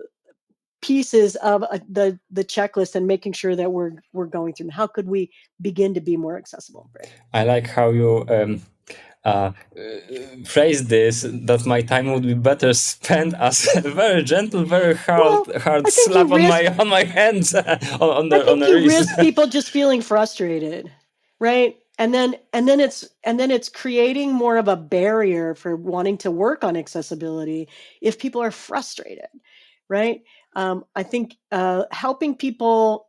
pieces of the checklist, and making sure that we're going through. How could we begin to be more accessible? Right? I like how you phrase this, that my time would be better spent as a very gentle, very hard slap on my hands on the wrist. Risk people just feeling frustrated, right? And then it's creating more of a barrier for wanting to work on accessibility if people are frustrated, right? I think helping people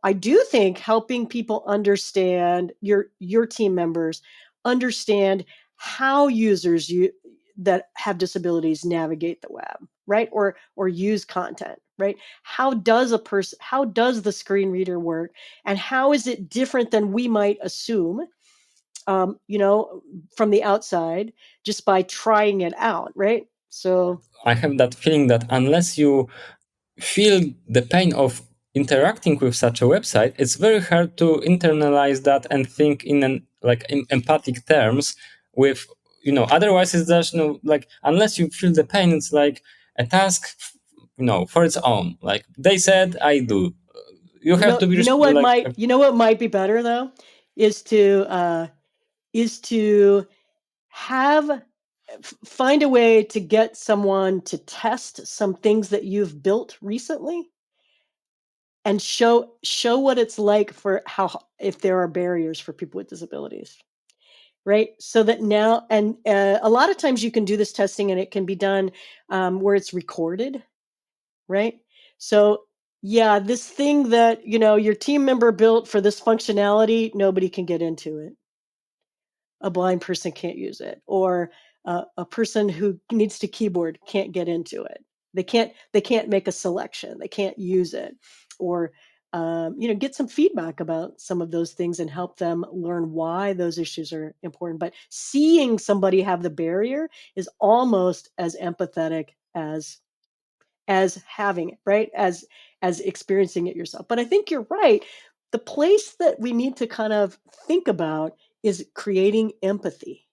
understand, your team members understand how users that have disabilities navigate the web, right? Or use content, right? How does the screen reader work, and how is it different than we might assume, from the outside, just by trying it out, right? So I have that feeling that unless you feel the pain of interacting with such a website, it's very hard to internalize that and think in empathic terms with, otherwise it's just, unless you feel the pain, it's like a task, for its own. Like they said, I do. You have to be what might be better though, is to find a way to get someone to test some things that you've built recently, and show what it's like for if there are barriers for people with disabilities, right? So that now, and a lot of times you can do this testing and it can be done where it's recorded, right? So yeah, this thing that your team member built for this functionality, nobody can get into it. A blind person can't use it, or a person who needs to keyboard can't get into it. They can't make a selection. They can't use it, or get some feedback about some of those things and help them learn why those issues are important. But seeing somebody have the barrier is almost as empathetic as having it, right? As experiencing it yourself. But I think you're right. The place that we need to kind of think about is creating empathy,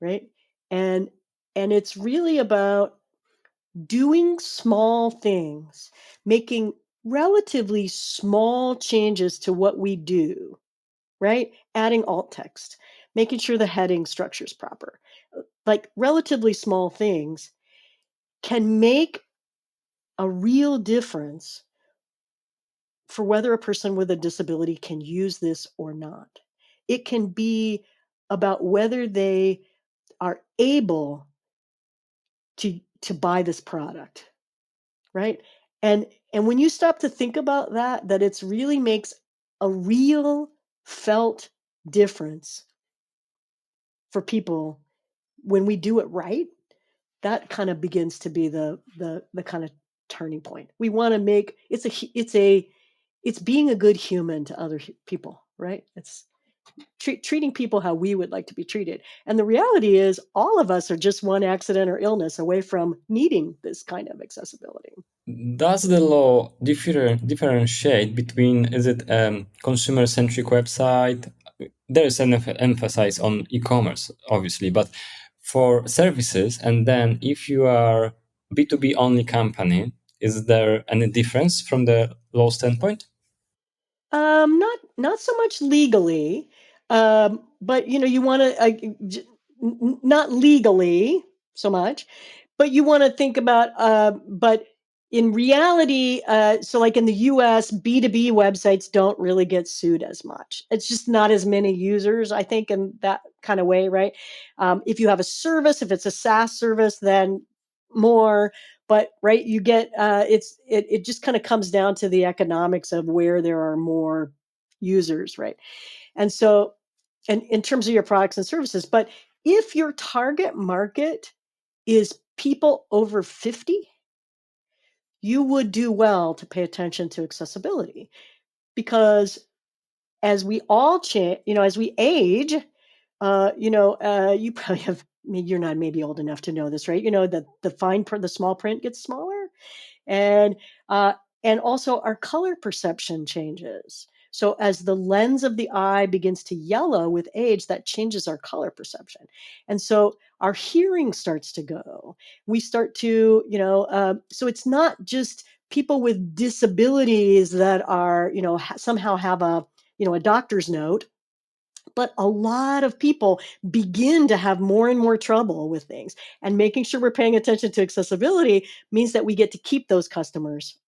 right? And it's really about doing small things, making relatively small changes to what we do, right? Adding alt text, making sure the heading structure is proper. Like relatively small things can make a real difference for whether a person with a disability can use this or not. It can be about whether they are able to buy this product, right? And when you stop to think about that it's really makes a real felt difference for people when we do it right, that kind of begins to be the kind of turning point. We want to make it's being a good human to other people, right? It's treating people how we would like to be treated. And the reality is all of us are just one accident or illness away from needing this kind of accessibility. Does the law differentiate between, is it a consumer-centric website? There is an emphasis on e-commerce, obviously, but for services, and then if you are B2B only company, is there any difference from the law standpoint? Not so much legally, but you want to not legally so much, but you want to think about. But in reality, so like in the U.S., B2B websites don't really get sued as much. It's just not as many users, I think, in that kind of way, right? If you have a service, if it's a SaaS service, then more. But right, you get it just kind of comes down to the economics of where there are more users, right? And so, and in terms of your products and services, but if your target market is people over 50, you would do well to pay attention to accessibility, because as we all change, as we age, you probably have, you're not maybe old enough to know this, right? That the fine print, the small print gets smaller, and also our color perception changes. So as the lens of the eye begins to yellow with age, that changes our color perception, and so our hearing starts to go. We start to, so it's not just people with disabilities that are, somehow have a doctor's note, but a lot of people begin to have more and more trouble with things. And making sure we're paying attention to accessibility means that we get to keep those customers,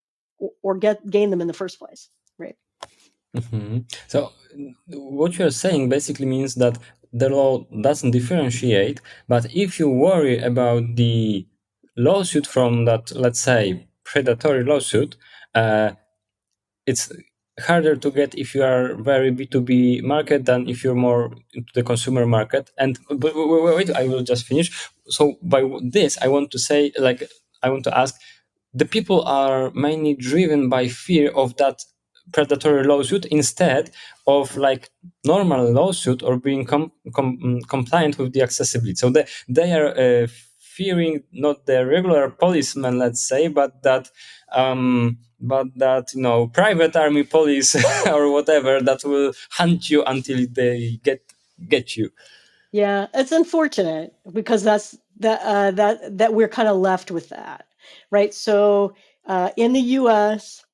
or gain them in the first place, right? Mm-hmm. So what you're saying basically means that the law doesn't differentiate, but if you worry about the lawsuit from that, let's say, predatory lawsuit, it's harder to get if you are very B2B market than if you're more into the consumer market. And but wait, I will just finish. So by this, I want to say, like, I want to ask, the people are mainly driven by fear of that predatory lawsuit instead of like normal lawsuit or being compliant with the accessibility. So they are fearing not the regular policeman, let's say, but that private army police or whatever that will hunt you until they get you. Yeah, it's unfortunate because that we're kind of left with that, right? So in the U.S.,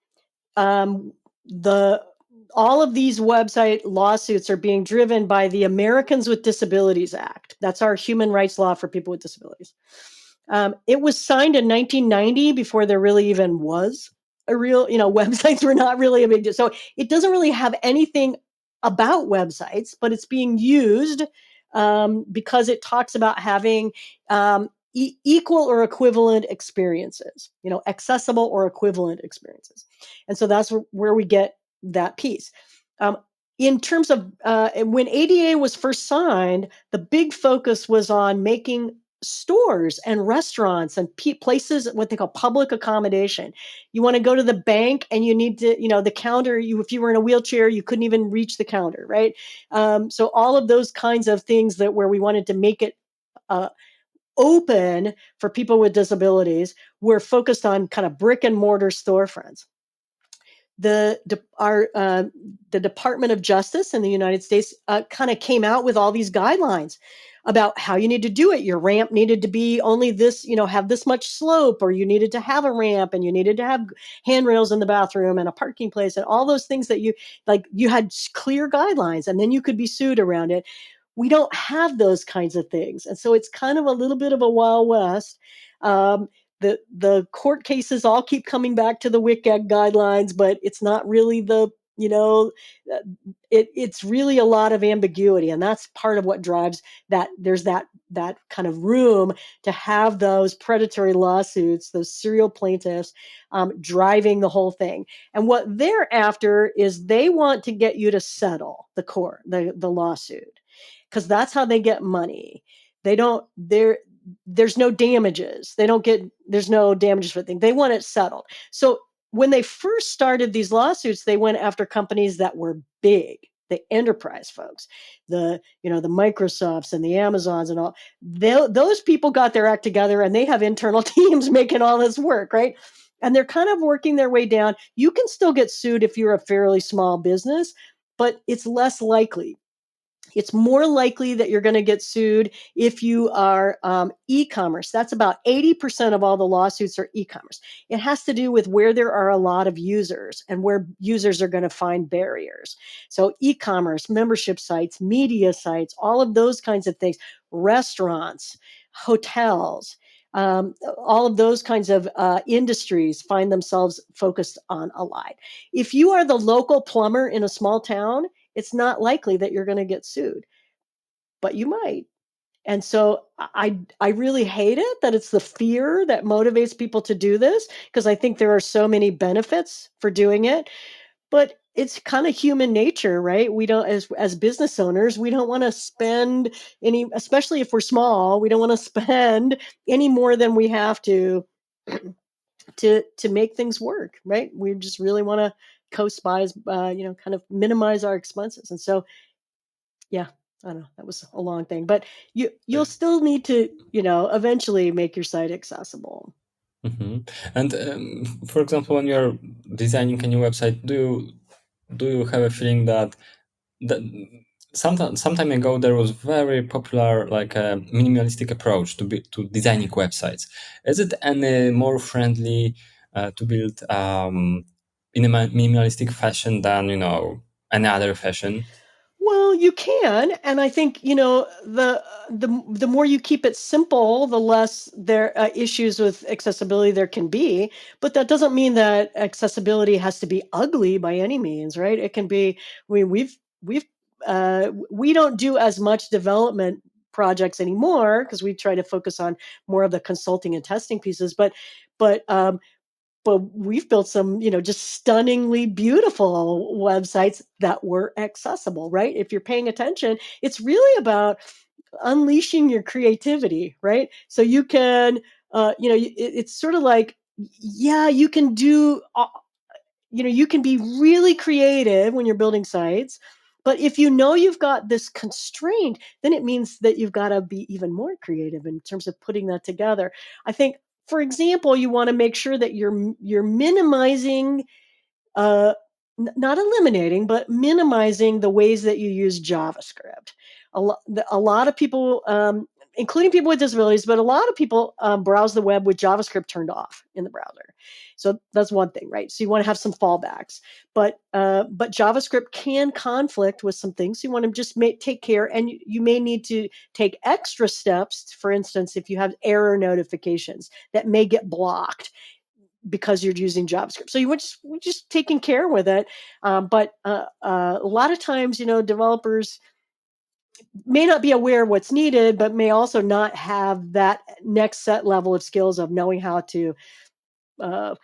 all of these website lawsuits are being driven by the Americans with Disabilities Act. That's our human rights law for people with disabilities. It was signed in 1990 before there really even was a real, websites were not really a big deal. So it doesn't really have anything about websites, but it's being used because it talks about having equal or equivalent experiences, accessible or equivalent experiences. And so that's where we get that piece. In terms of when ADA was first signed, the big focus was on making stores and restaurants and places, what they call public accommodation. You want to go to the bank and you need to, the counter, if you were in a wheelchair, you couldn't even reach the counter, right? So all of those kinds of things where we wanted to make it open for people with disabilities, were focused on kind of brick and mortar storefronts. The Department of Justice in the United States kind of came out with all these guidelines about how you need to do it. Your ramp needed to be only this, have this much slope, or you needed to have a ramp, and you needed to have handrails in the bathroom and a parking place, and all those things that you had clear guidelines, and then you could be sued around it. We don't have those kinds of things, and so it's kind of a little bit of a Wild West. The court cases all keep coming back to the WCAG guidelines, but it's not really it's really a lot of ambiguity, and that's part of what drives that. There's that kind of room to have those predatory lawsuits, those serial plaintiffs driving the whole thing. And what they're after is they want to get you to settle the lawsuit, because that's how they get money. There's no damages. There's no damages for the thing. They want it settled. So when they first started these lawsuits, they went after companies that were big, the enterprise folks, the Microsofts and the Amazons and all. Those people got their act together, and they have internal teams making all this work, right? And they're kind of working their way down. You can still get sued if you're a fairly small business, but it's less likely. It's more likely that you're going to get sued if you are e-commerce. That's about 80% of all the lawsuits are e-commerce. It has to do with where there are a lot of users and where users are going to find barriers. So e-commerce, membership sites, media sites, all of those kinds of things, restaurants, hotels, all of those kinds of industries find themselves focused on Allied. If you are the local plumber in a small town, it's not likely that you're going to get sued, but you might. And so I really hate it that it's the fear that motivates people to do this, because I think there are so many benefits for doing it, but it's kind of human nature, right? We don't, as business owners, we don't want to spend any, especially if we're small, we don't want to spend any more than we have to make things work, right? We just really want to coast by, kind of minimize our expenses. And so, yeah, I don't know, that was a long thing, but you'll still need to, eventually make your site accessible. Mm-hmm. And for example, when you're designing a new website, do you have a feeling that some time ago there was very popular like a minimalistic approach to designing websites? Is it any more friendly to build in a minimalistic fashion than any other fashion? Well, you can, and I think the more you keep it simple, the less there issues with accessibility there can be. But that doesn't mean that accessibility has to be ugly by any means, right? It can be. We don't do as much development projects anymore because we try to focus on more of the consulting and testing pieces. But but we've built some, just stunningly beautiful websites that were accessible, right? If you're paying attention, it's really about unleashing your creativity, right? So you can, it's sort of like, you can do, you can be really creative when you're building sites. But if you've got this constraint, then it means that you've got to be even more creative in terms of putting that together. I think, for example, you want to make sure that you're minimizing, not eliminating, but minimizing the ways that you use JavaScript. A lot of people, including people with disabilities, but a lot of people browse the web with JavaScript turned off in the browser. So that's one thing, right? So you want to have some fallbacks, but JavaScript can conflict with some things. So you want to just take care, and you may need to take extra steps. For instance, if you have error notifications that may get blocked because you're using JavaScript. So we're just taking care with it. But a lot of times, developers may not be aware of what's needed, but may also not have that next set level of skills of knowing how to uh,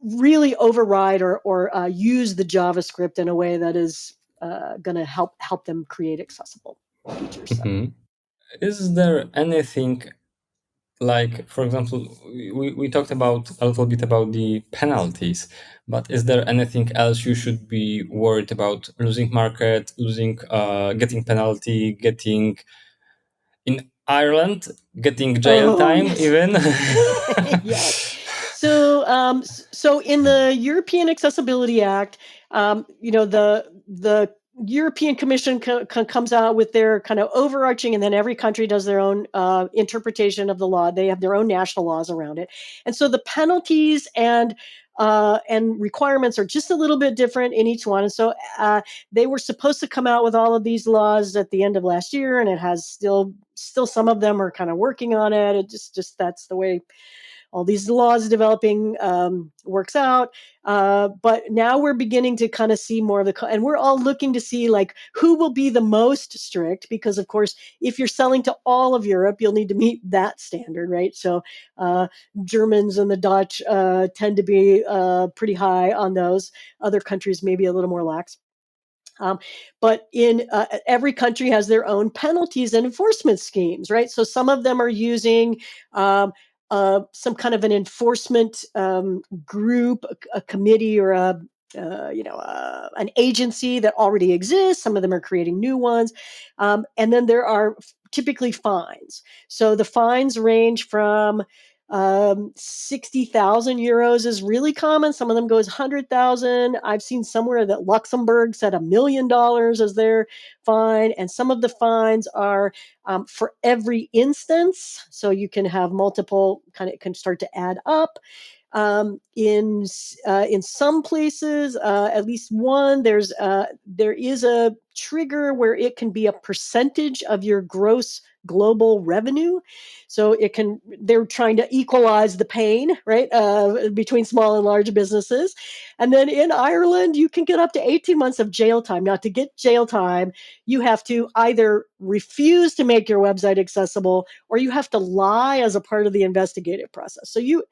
really override or use the JavaScript in a way that is going to help them create accessible features. Mm-hmm. Is there anything, like, for example, we talked about a little bit about the penalties, but is there anything else you should be worried about? Losing market, getting penalty, getting in Ireland, getting jail time, Yes. even? Yes. So in the European Accessibility Act, the European Commission comes out with their kind of overarching, and then every country does their own interpretation of the law. They have their own national laws around it, and so the penalties and requirements are just a little bit different in each one. And so they were supposed to come out with all of these laws at the end of last year, and it has still some of them are kind of working on it. It just that's the way all these laws developing works out. But now we're beginning to kind of see more of and we're all looking to see like who will be the most strict, because of course, if you're selling to all of Europe, you'll need to meet that standard, right? So Germans and the Dutch tend to be pretty high on those. Other countries may be a little more lax. But in every country has their own penalties and enforcement schemes, right? So some of them are using some kind of an enforcement group, a committee, or an agency that already exists. Some of them are creating new ones, and then there are typically fines. So the fines range from 60,000 euros is really common. Some of them go as 100,000. I've seen somewhere that Luxembourg said $1 million as their fine. And some of the fines are for every instance. So you can have multiple, it can start to add up. In some places, at least one, there is a trigger where it can be a percentage of your gross global revenue. So they're trying to equalize the pain, right, between small and large businesses. And then in Ireland, you can get up to 18 months of jail time. Now, to get jail time, you have to either refuse to make your website accessible, or you have to lie as a part of the investigative process. So you're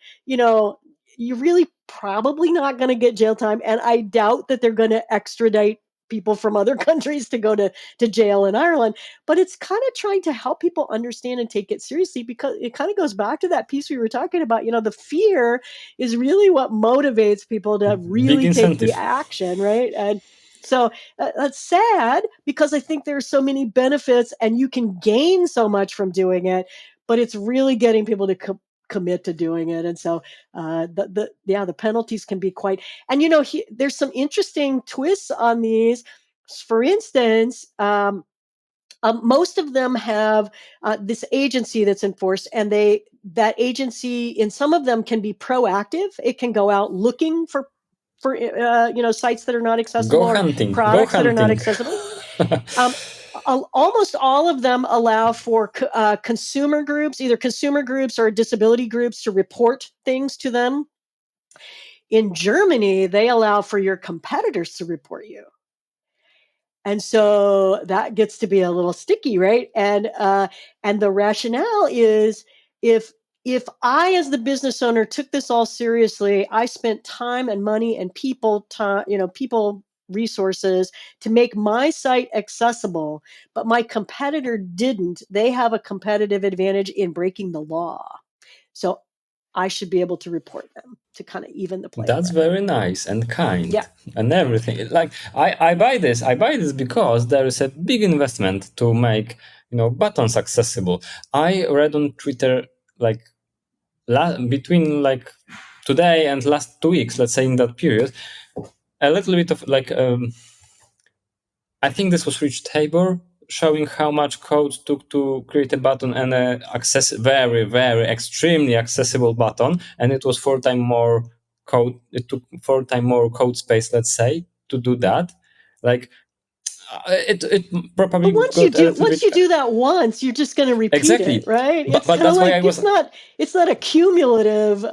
really probably not going to get jail time. And I doubt that they're going to extradite people from other countries to go to jail in Ireland. But it's kind of trying to help people understand and take it seriously, because it kind of goes back to that piece we were talking about. The fear is really what motivates people to really take the action, right? And so that's sad, because I think there's so many benefits and you can gain so much from doing it, but it's really getting people to commit to doing it. And so the penalties can be quite, and there's some interesting twists on these. For instance, most of them have this agency that's enforced, and that agency in some of them can be proactive. It can go out looking for sites that are not accessible, Go hunting. or products that are not accessible. Almost all of them allow for consumer groups, either consumer groups or disability groups, to report things to them. In Germany, they allow for your competitors to report you. And so that gets to be a little sticky, right? And the rationale is, if if I, as the business owner, took this all seriously, I spent time and money and people resources to make my site accessible, but my competitor didn't, they have a competitive advantage in breaking the law. So I should be able to report them to kind of even the playing That's ground. very nice and kind. Yeah. And everything. Like I buy this. I buy this because there is a big investment to make, buttons accessible. I read on Twitter, like between like today and last 2 weeks, let's say in that period, a little bit of like I think this was Rich Tabor showing how much code took to create a button and a very, very extremely accessible button, and it was 4 times more code. It took 4 times more code space, let's say, to do that. Like it probably But once got a little bit. you do that once, you're just going to repeat Exactly. it, right? But It's kind of that's why like I was it's not a cumulative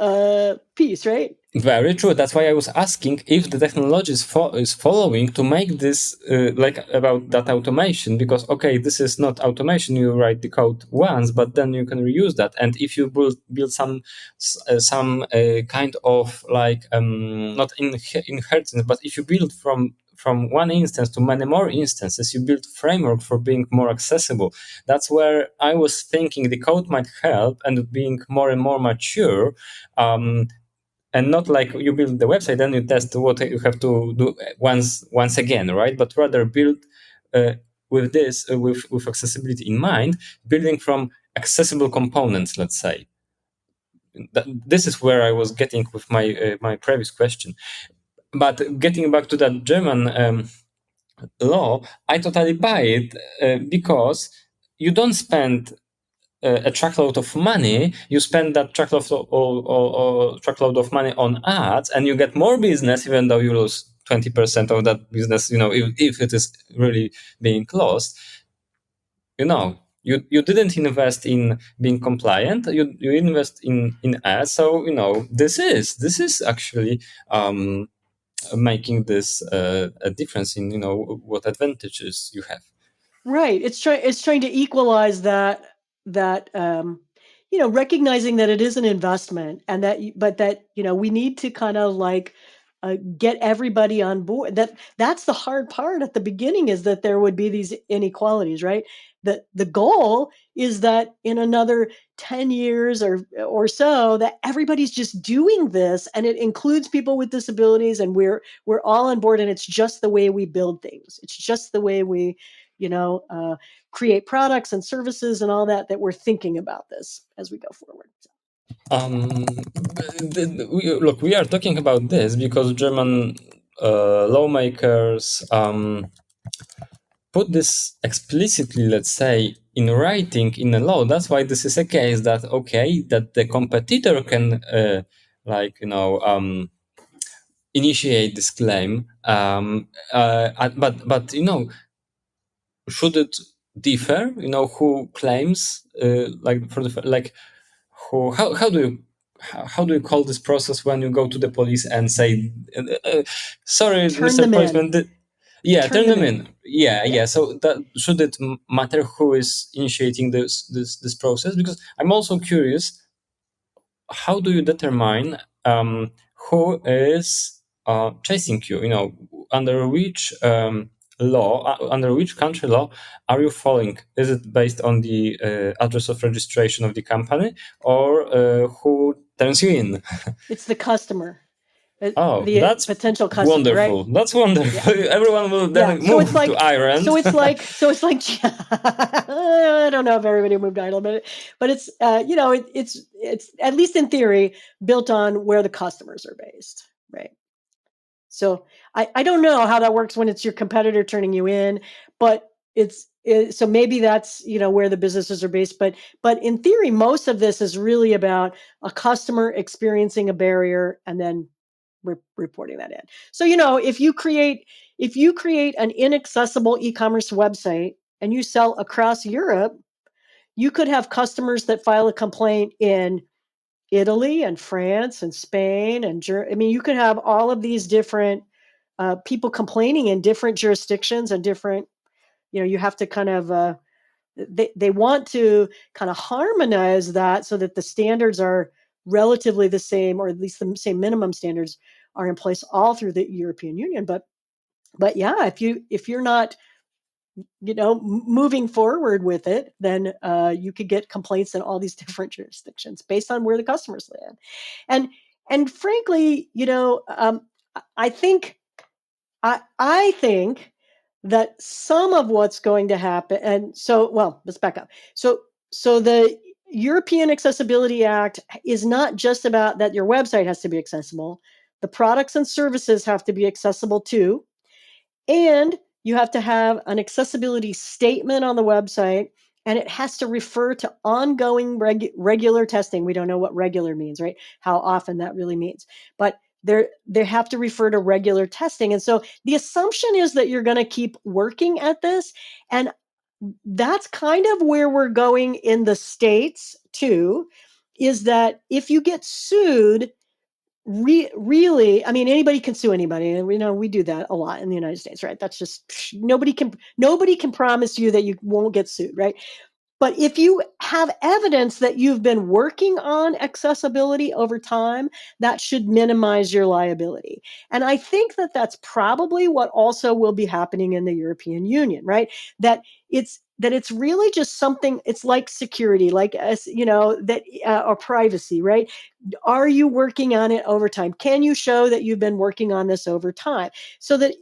piece, right? very true. That's why I was asking if the technology is following to make this like about that automation, because okay, this is not automation. You write the code once, but then you can reuse that. And if you build some kind of like not inheritance, but if you build from one instance to many more instances, you build framework for being more accessible. That's where I was thinking the code might help and being more and more mature. And not like you build the website, then you test what you have to do once again, right? But rather build with this, with accessibility in mind, building from accessible components, let's say. This is where I was getting with my previous question. But getting back to that German law, I totally buy it because you don't spend a truckload of money, you spend that truckload of money on ads, and you get more business, even though you lose 20% of that business. If it is really being lost, you didn't invest in being compliant. You invest in ads. So this is actually making this a difference in what advantages you have. Right. It's trying to equalize that recognizing that it is an investment, and that we need to kind of like get everybody on board. That's the hard part at the beginning, is that there would be these inequalities, right? The goal is that in another 10 years or so, that everybody's just doing this, and it includes people with disabilities, and we're all on board, and it's just the way we build things. It's just the way we create products and services and all that we're thinking about this as we go forward. Look, we are talking about this because German lawmakers put this explicitly, let's say, in writing in the law. That's why this is a case that that the competitor can initiate this claim. But should it differ? Who claims how do you call this process when you go to the police and say, sorry, Turn Mr. them Policeman? Turn them in. Yeah. Yeah. So should it matter who is initiating this process? Because I'm also curious, how do you determine who is chasing you? Under which law, under which country law are you following? Is it based on the address of registration of the company, or who turns you in? It's the customer. Oh, the that's potential customer, wonderful. right? That's wonderful. Yeah. Everyone will then So move it's like to Ireland. So it's like I don't know if everybody moved to Ireland, but it's it's at least in theory built on where the customers are based, right? So I don't know how that works when it's your competitor turning you in, but so maybe that's where the businesses are based, but in theory most of this is really about a customer experiencing a barrier and then reporting that in. So if you create an inaccessible e-commerce website and you sell across Europe, you could have customers that file a complaint in Italy and France and Spain and Germany. I mean, you could have all of these different people complaining in different jurisdictions and different. You have to kind of they want to kind of harmonize that so that the standards are relatively the same, or at least the same minimum standards are in place all through the European Union. But yeah, if you're not moving forward with it, then you could get complaints in all these different jurisdictions based on where the customers land. And frankly, I think I think that some of what's going to happen, and so, well, let's back up. So the European Accessibility Act is not just about that your website has to be accessible. The products and services have to be accessible too. And you have to have an accessibility statement on the website, and it has to refer to ongoing regular testing. We don't know what regular means, right? How often that really means. But they have to refer to regular testing. And so the assumption is that you're going to keep working at this. And that's kind of where we're going in the States too, is that if you get sued, really, I mean, anybody can sue anybody, and we do that a lot in the United States, right? That's just nobody can promise you that you won't get sued, right? But if you have evidence that you've been working on accessibility over time, that should minimize your liability. And I think that that's probably what also will be happening in the European Union, right? That it's really just something. It's like security, like that or privacy, right? Are you working on it over time? Can you show that you've been working on this over time, so that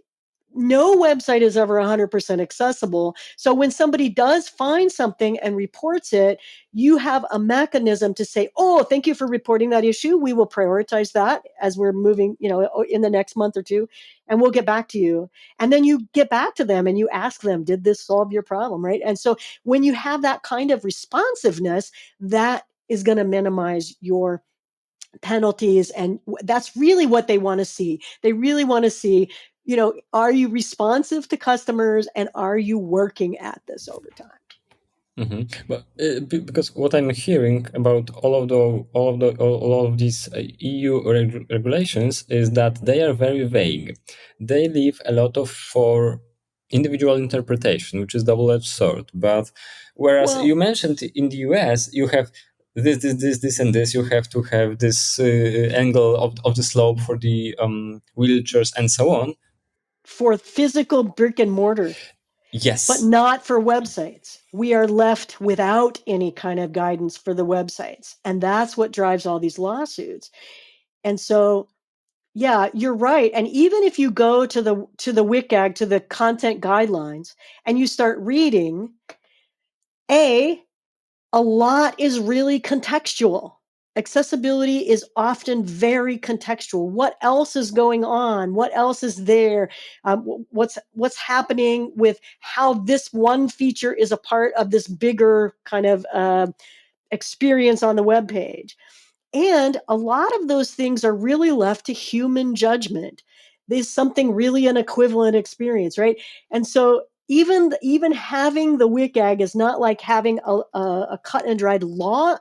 no website is ever 100% accessible. So when somebody does find something and reports it, you have a mechanism to say, oh, thank you for reporting that issue. We will prioritize that as we're moving, in the next month or two, and we'll get back to you. And then you get back to them and you ask them, did this solve your problem, right? And so when you have that kind of responsiveness, that is going to minimize your penalties. And that's really what they want to see. They really want to see, are you responsive to customers, and are you working at this over time? But because what I'm hearing about all of these EU regulations is that they are very vague. They leave a lot of for individual interpretation, which is double-edged sword. But whereas you mentioned in the US, you have this, and this. You have to have this angle of the slope for the wheelchairs and so on. For physical brick and mortar. Yes. But not for websites. We are left without any kind of guidance for the websites. And that's what drives all these lawsuits. And so, yeah, you're right. And even if you go to the WCAG, to the content guidelines, and you start reading, a lot is really contextual. Accessibility is often very contextual. What else is going on? What else is there? What's happening with how this one feature is a part of this bigger kind of experience on the web page? And a lot of those things are really left to human judgment. There's something really an equivalent experience, right? And so even having the WCAG is not like having a cut and dried law,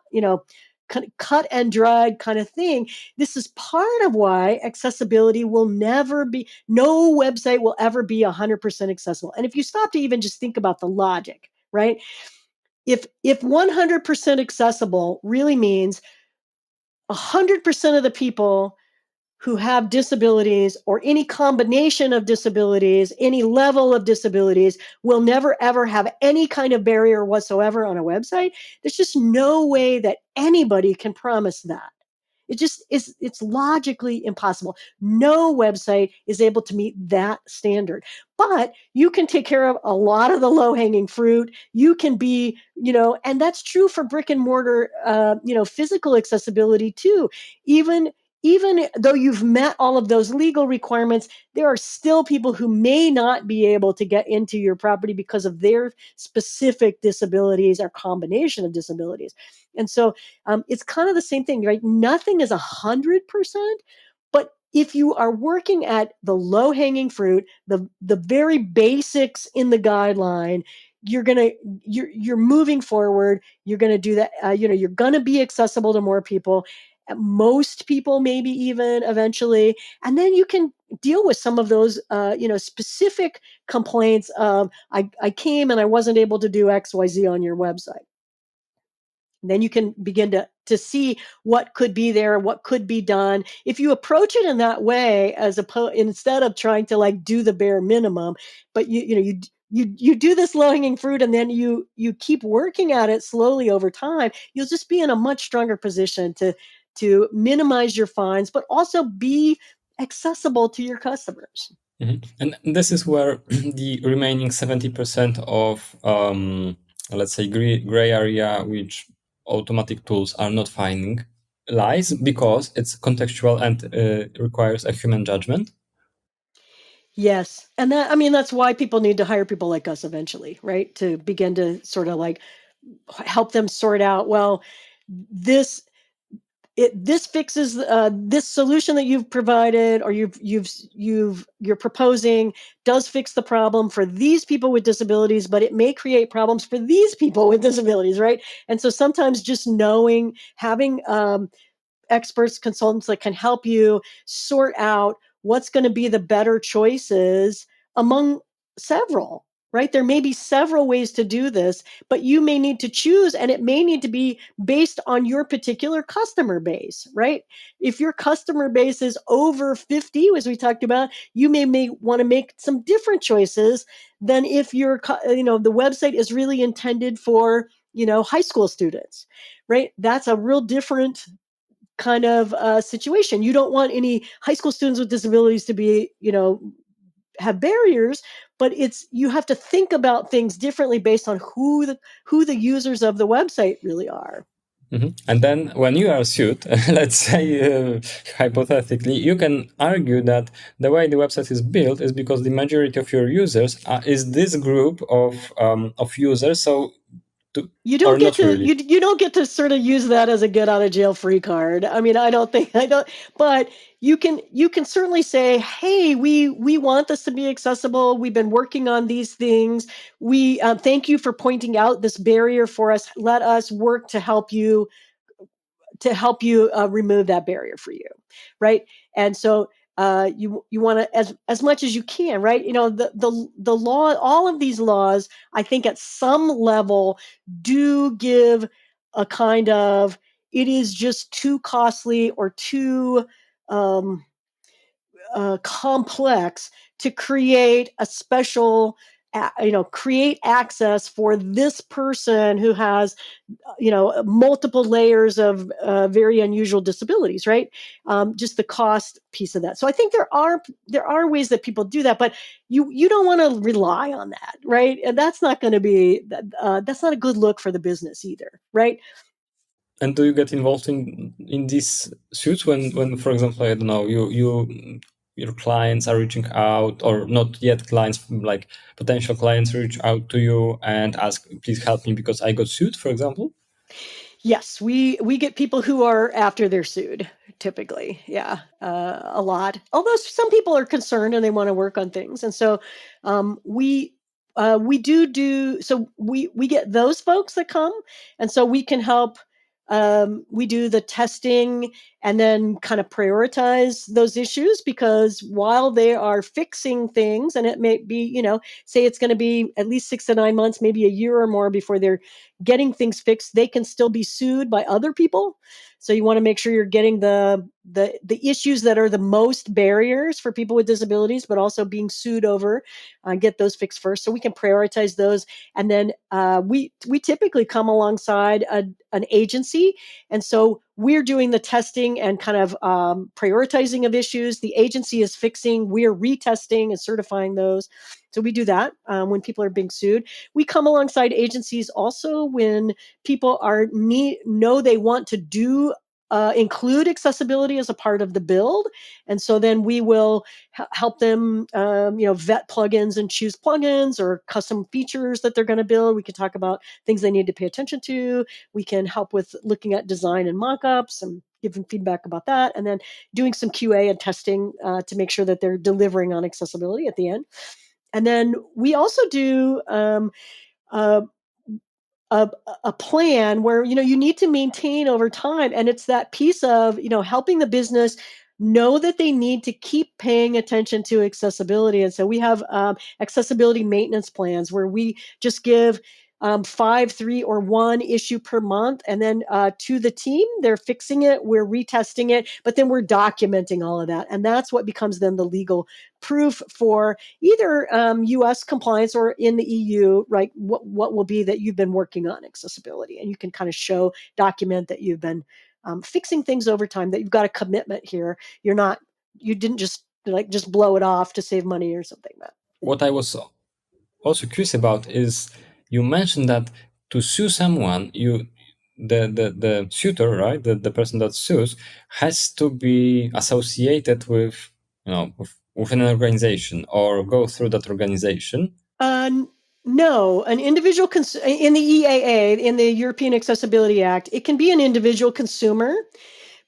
cut and dried kind of thing. This is part of why accessibility will never be, no website will ever be 100% accessible. And if you stop to even just think about the logic, right? If 100% accessible really means 100% of the people who have disabilities, or any combination of disabilities, any level of disabilities, will never ever have any kind of barrier whatsoever on a website, there's just no way that anybody can promise that. It just is, it's logically impossible. No website is able to meet that standard. But you can take care of a lot of the low-hanging fruit. You can be, and that's true for brick and mortar, physical accessibility too. Even though you've met all of those legal requirements, there are still people who may not be able to get into your property because of their specific disabilities or combination of disabilities. And so it's kind of the same thing, right? Nothing is 100%, but if you are working at the low-hanging fruit, the very basics in the guideline, you're moving forward. You're going to do that. You're going to be accessible to more people. most people maybe even eventually. And then you can deal with some of those, specific complaints of, I came and I wasn't able to do XYZ on your website. Then you can begin to see what could be there, what could be done. If you approach it in that way, instead of trying to like do the bare minimum, but you do this low hanging fruit, and then you keep working at it slowly over time, you'll just be in a much stronger position to minimize your fines, but also be accessible to your customers. And this is where the remaining 70% of, let's say, gray area, which automatic tools are not finding, lies, because it's contextual and requires a human judgment. Yes. And that's why people need to hire people like us eventually, right? To begin to sort of like help them sort out, well, this fixes this solution that you've provided, or you're proposing, does fix the problem for these people with disabilities, but it may create problems for these people with disabilities, right? And so sometimes just having experts, consultants that can help you sort out what's going to be the better choices among several, right? There may be several ways to do this, but you may need to choose, and it may need to be based on your particular customer base, right? If your customer base is over 50, as we talked about, you may want to make some different choices than if the website is really intended for, high school students, right? That's a real different kind of situation. You don't want any high school students with disabilities to be, have barriers, but you have to think about things differently based on who the users of the website really are. Mm-hmm. And then when you are sued, let's say hypothetically, you can argue that the way the website is built is because the majority of your users is this group of users. So you don't get to sort of use that as a get out of jail free card. I mean, but you can certainly say, hey, we want this to be accessible. We've been working on these things. We thank you for pointing out this barrier for us. Let us work to help you remove that barrier for you, right? And so you want to, as much as you can, right? The law, all of these laws, I think at some level do give a kind of, it is just too costly or too complex to create a special create access for this person who has multiple layers of very unusual disabilities, right? Just the cost piece of that. So I think there are ways that people do that, but you don't want to rely on that, right? And that's not going to be that's not a good look for the business either, right? And do you get involved in these suits when, for example, I don't know, your clients are reaching out, or not yet clients, like potential clients reach out to you and ask, please help me because I got sued, for example? Yes, we get people who are after they're sued, typically. Yeah, a lot. Although some people are concerned and they want to work on things, and so we do. So we get those folks that come, and so we can help. We do the testing and then kind of prioritize those issues, because while they are fixing things, and it may be, say it's going to be at least 6 to 9 months, maybe a year or more before they're getting things fixed, they can still be sued by other people. So you want to make sure you're getting the issues that are the most barriers for people with disabilities, but also being sued over, get those fixed first. So we can prioritize those, and then we typically come alongside an agency, and so we're doing the testing and kind of prioritizing of issues. The agency is fixing, we're retesting and certifying those. So we do that when people are being sued. We come alongside agencies also when people know they want to do include accessibility as a part of the build, and so then we will help them, vet plugins and choose plugins or custom features that they're going to build. We can talk about things they need to pay attention to. We can help with looking at design and mockups and giving feedback about that, and then doing some QA and testing to make sure that they're delivering on accessibility at the end. And then we also do a plan where, you need to maintain over time. And it's that piece of, helping the business know that they need to keep paying attention to accessibility. And so we have accessibility maintenance plans where we just give 5, 3, or 1 issue per month. And then to the team, they're fixing it, we're retesting it, but then we're documenting all of that. And that's what becomes then the legal proof for either US compliance or in the EU, right? What will be that you've been working on accessibility, and you can kind of document that you've been fixing things over time, that you've got a commitment here. You didn't just blow it off to save money or something. What I was also curious about is you mentioned that to sue someone, the suitor, right, the person that sues, has to be associated with with an organization or go through that organization. No, an individual in the EAA, in the European Accessibility Act, it can be an individual consumer,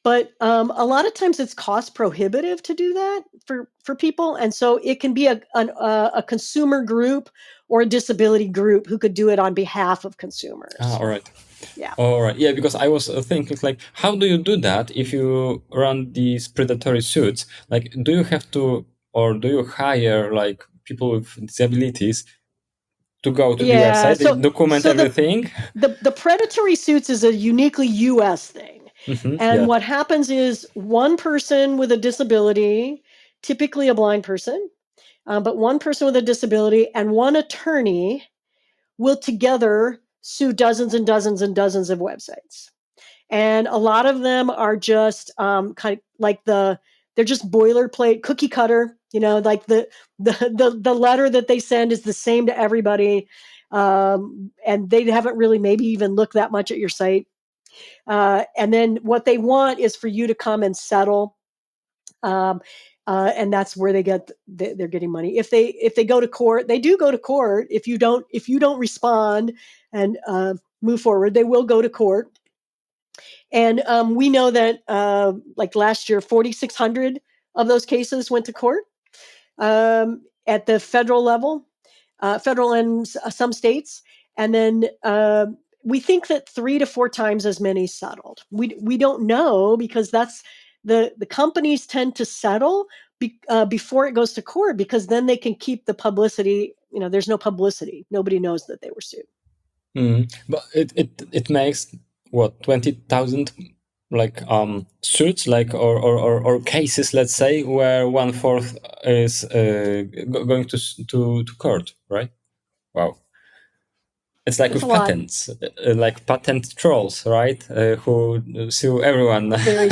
but a lot of times it's cost prohibitive to do that for people, and so it can be a consumer group or a disability group who could do it on behalf of consumers. All right. Yeah. All right. Yeah, because I was thinking, like, how do you do that if you run these predatory suits? Like, do you have to, or do you hire like people with disabilities to go to the website, they document everything? The predatory suits is a uniquely US thing. And what happens is one person with a disability, typically a blind person, but one person with a disability and one attorney will together sue dozens and dozens and dozens of websites. And a lot of them are just kind of like they're just boilerplate, cookie cutter, like the letter that they send is the same to everybody. And they haven't really maybe even looked that much at your site. And then what they want is for you to come and settle. And that's where they're getting money. If they go to court, they do go to court. If you don't respond and move forward, they will go to court. And we know that like last year, 4,600 of those cases went to court at the federal level, federal and some states. And then we think that 3 to 4 times as many settled. We don't know, because that's the companies tend to settle before it goes to court, because then they can keep the publicity. There's no publicity. Nobody knows that they were sued. But it makes what, 20,000 like suits, like or cases, let's say, where 1/4 is going to court, right? Wow. It's like with patents, like patent trolls, right? Who sue everyone. Very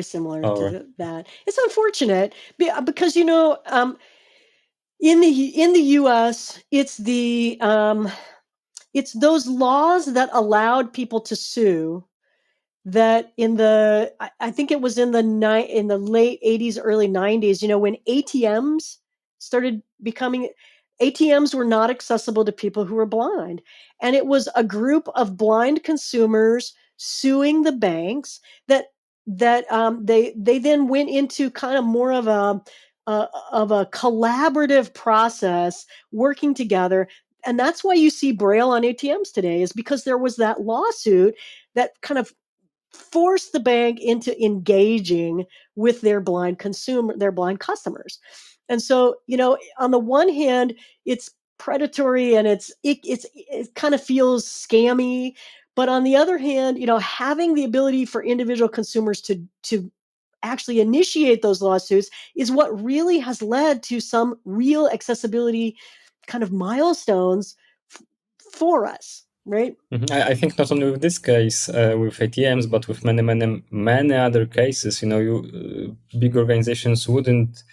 similar to that. It's unfortunate because in the U.S. it's those laws that allowed people to sue that I think it was in the late 80s, early 90s, when ATMs started becoming. ATMs were not accessible to people who were blind. And it was a group of blind consumers suing the banks that they then went into kind of more of a collaborative process, working together. And that's why you see braille on ATMs today, is because there was that lawsuit that kind of forced the bank into engaging with their blind customers. And so, on the one hand, it's predatory and it kind of feels scammy. But on the other hand, having the ability for individual consumers to actually initiate those lawsuits is what really has led to some real accessibility kind of milestones for us. Right. I think not only with this case with ATMs, but with many other cases. Big organizations wouldn't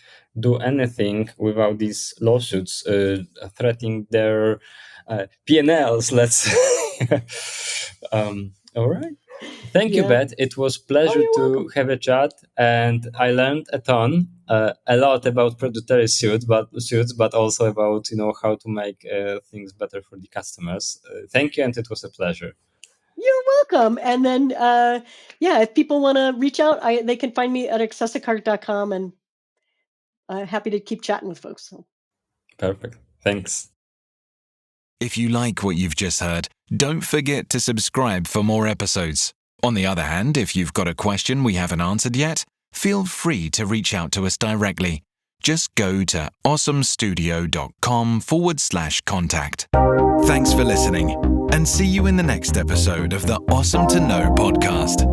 do anything without these lawsuits threatening their P&Ls. Let's say. All right. Thank you, Bet. It was pleasure to have a chat, and I learned a lot about predatory suits, but also about how to make things better for the customers. Thank you, and it was a pleasure. You're welcome. And then, if people want to reach out, they can find me at AccessiCart.com, and happy to keep chatting with folks. So. Perfect. Thanks. If you like what you've just heard, don't forget to subscribe for more episodes. On the other hand, if you've got a question we haven't answered yet, feel free to reach out to us directly. Just go to osomstudio.com/contact. Thanks for listening, and see you in the next episode of the Awesome to Know podcast.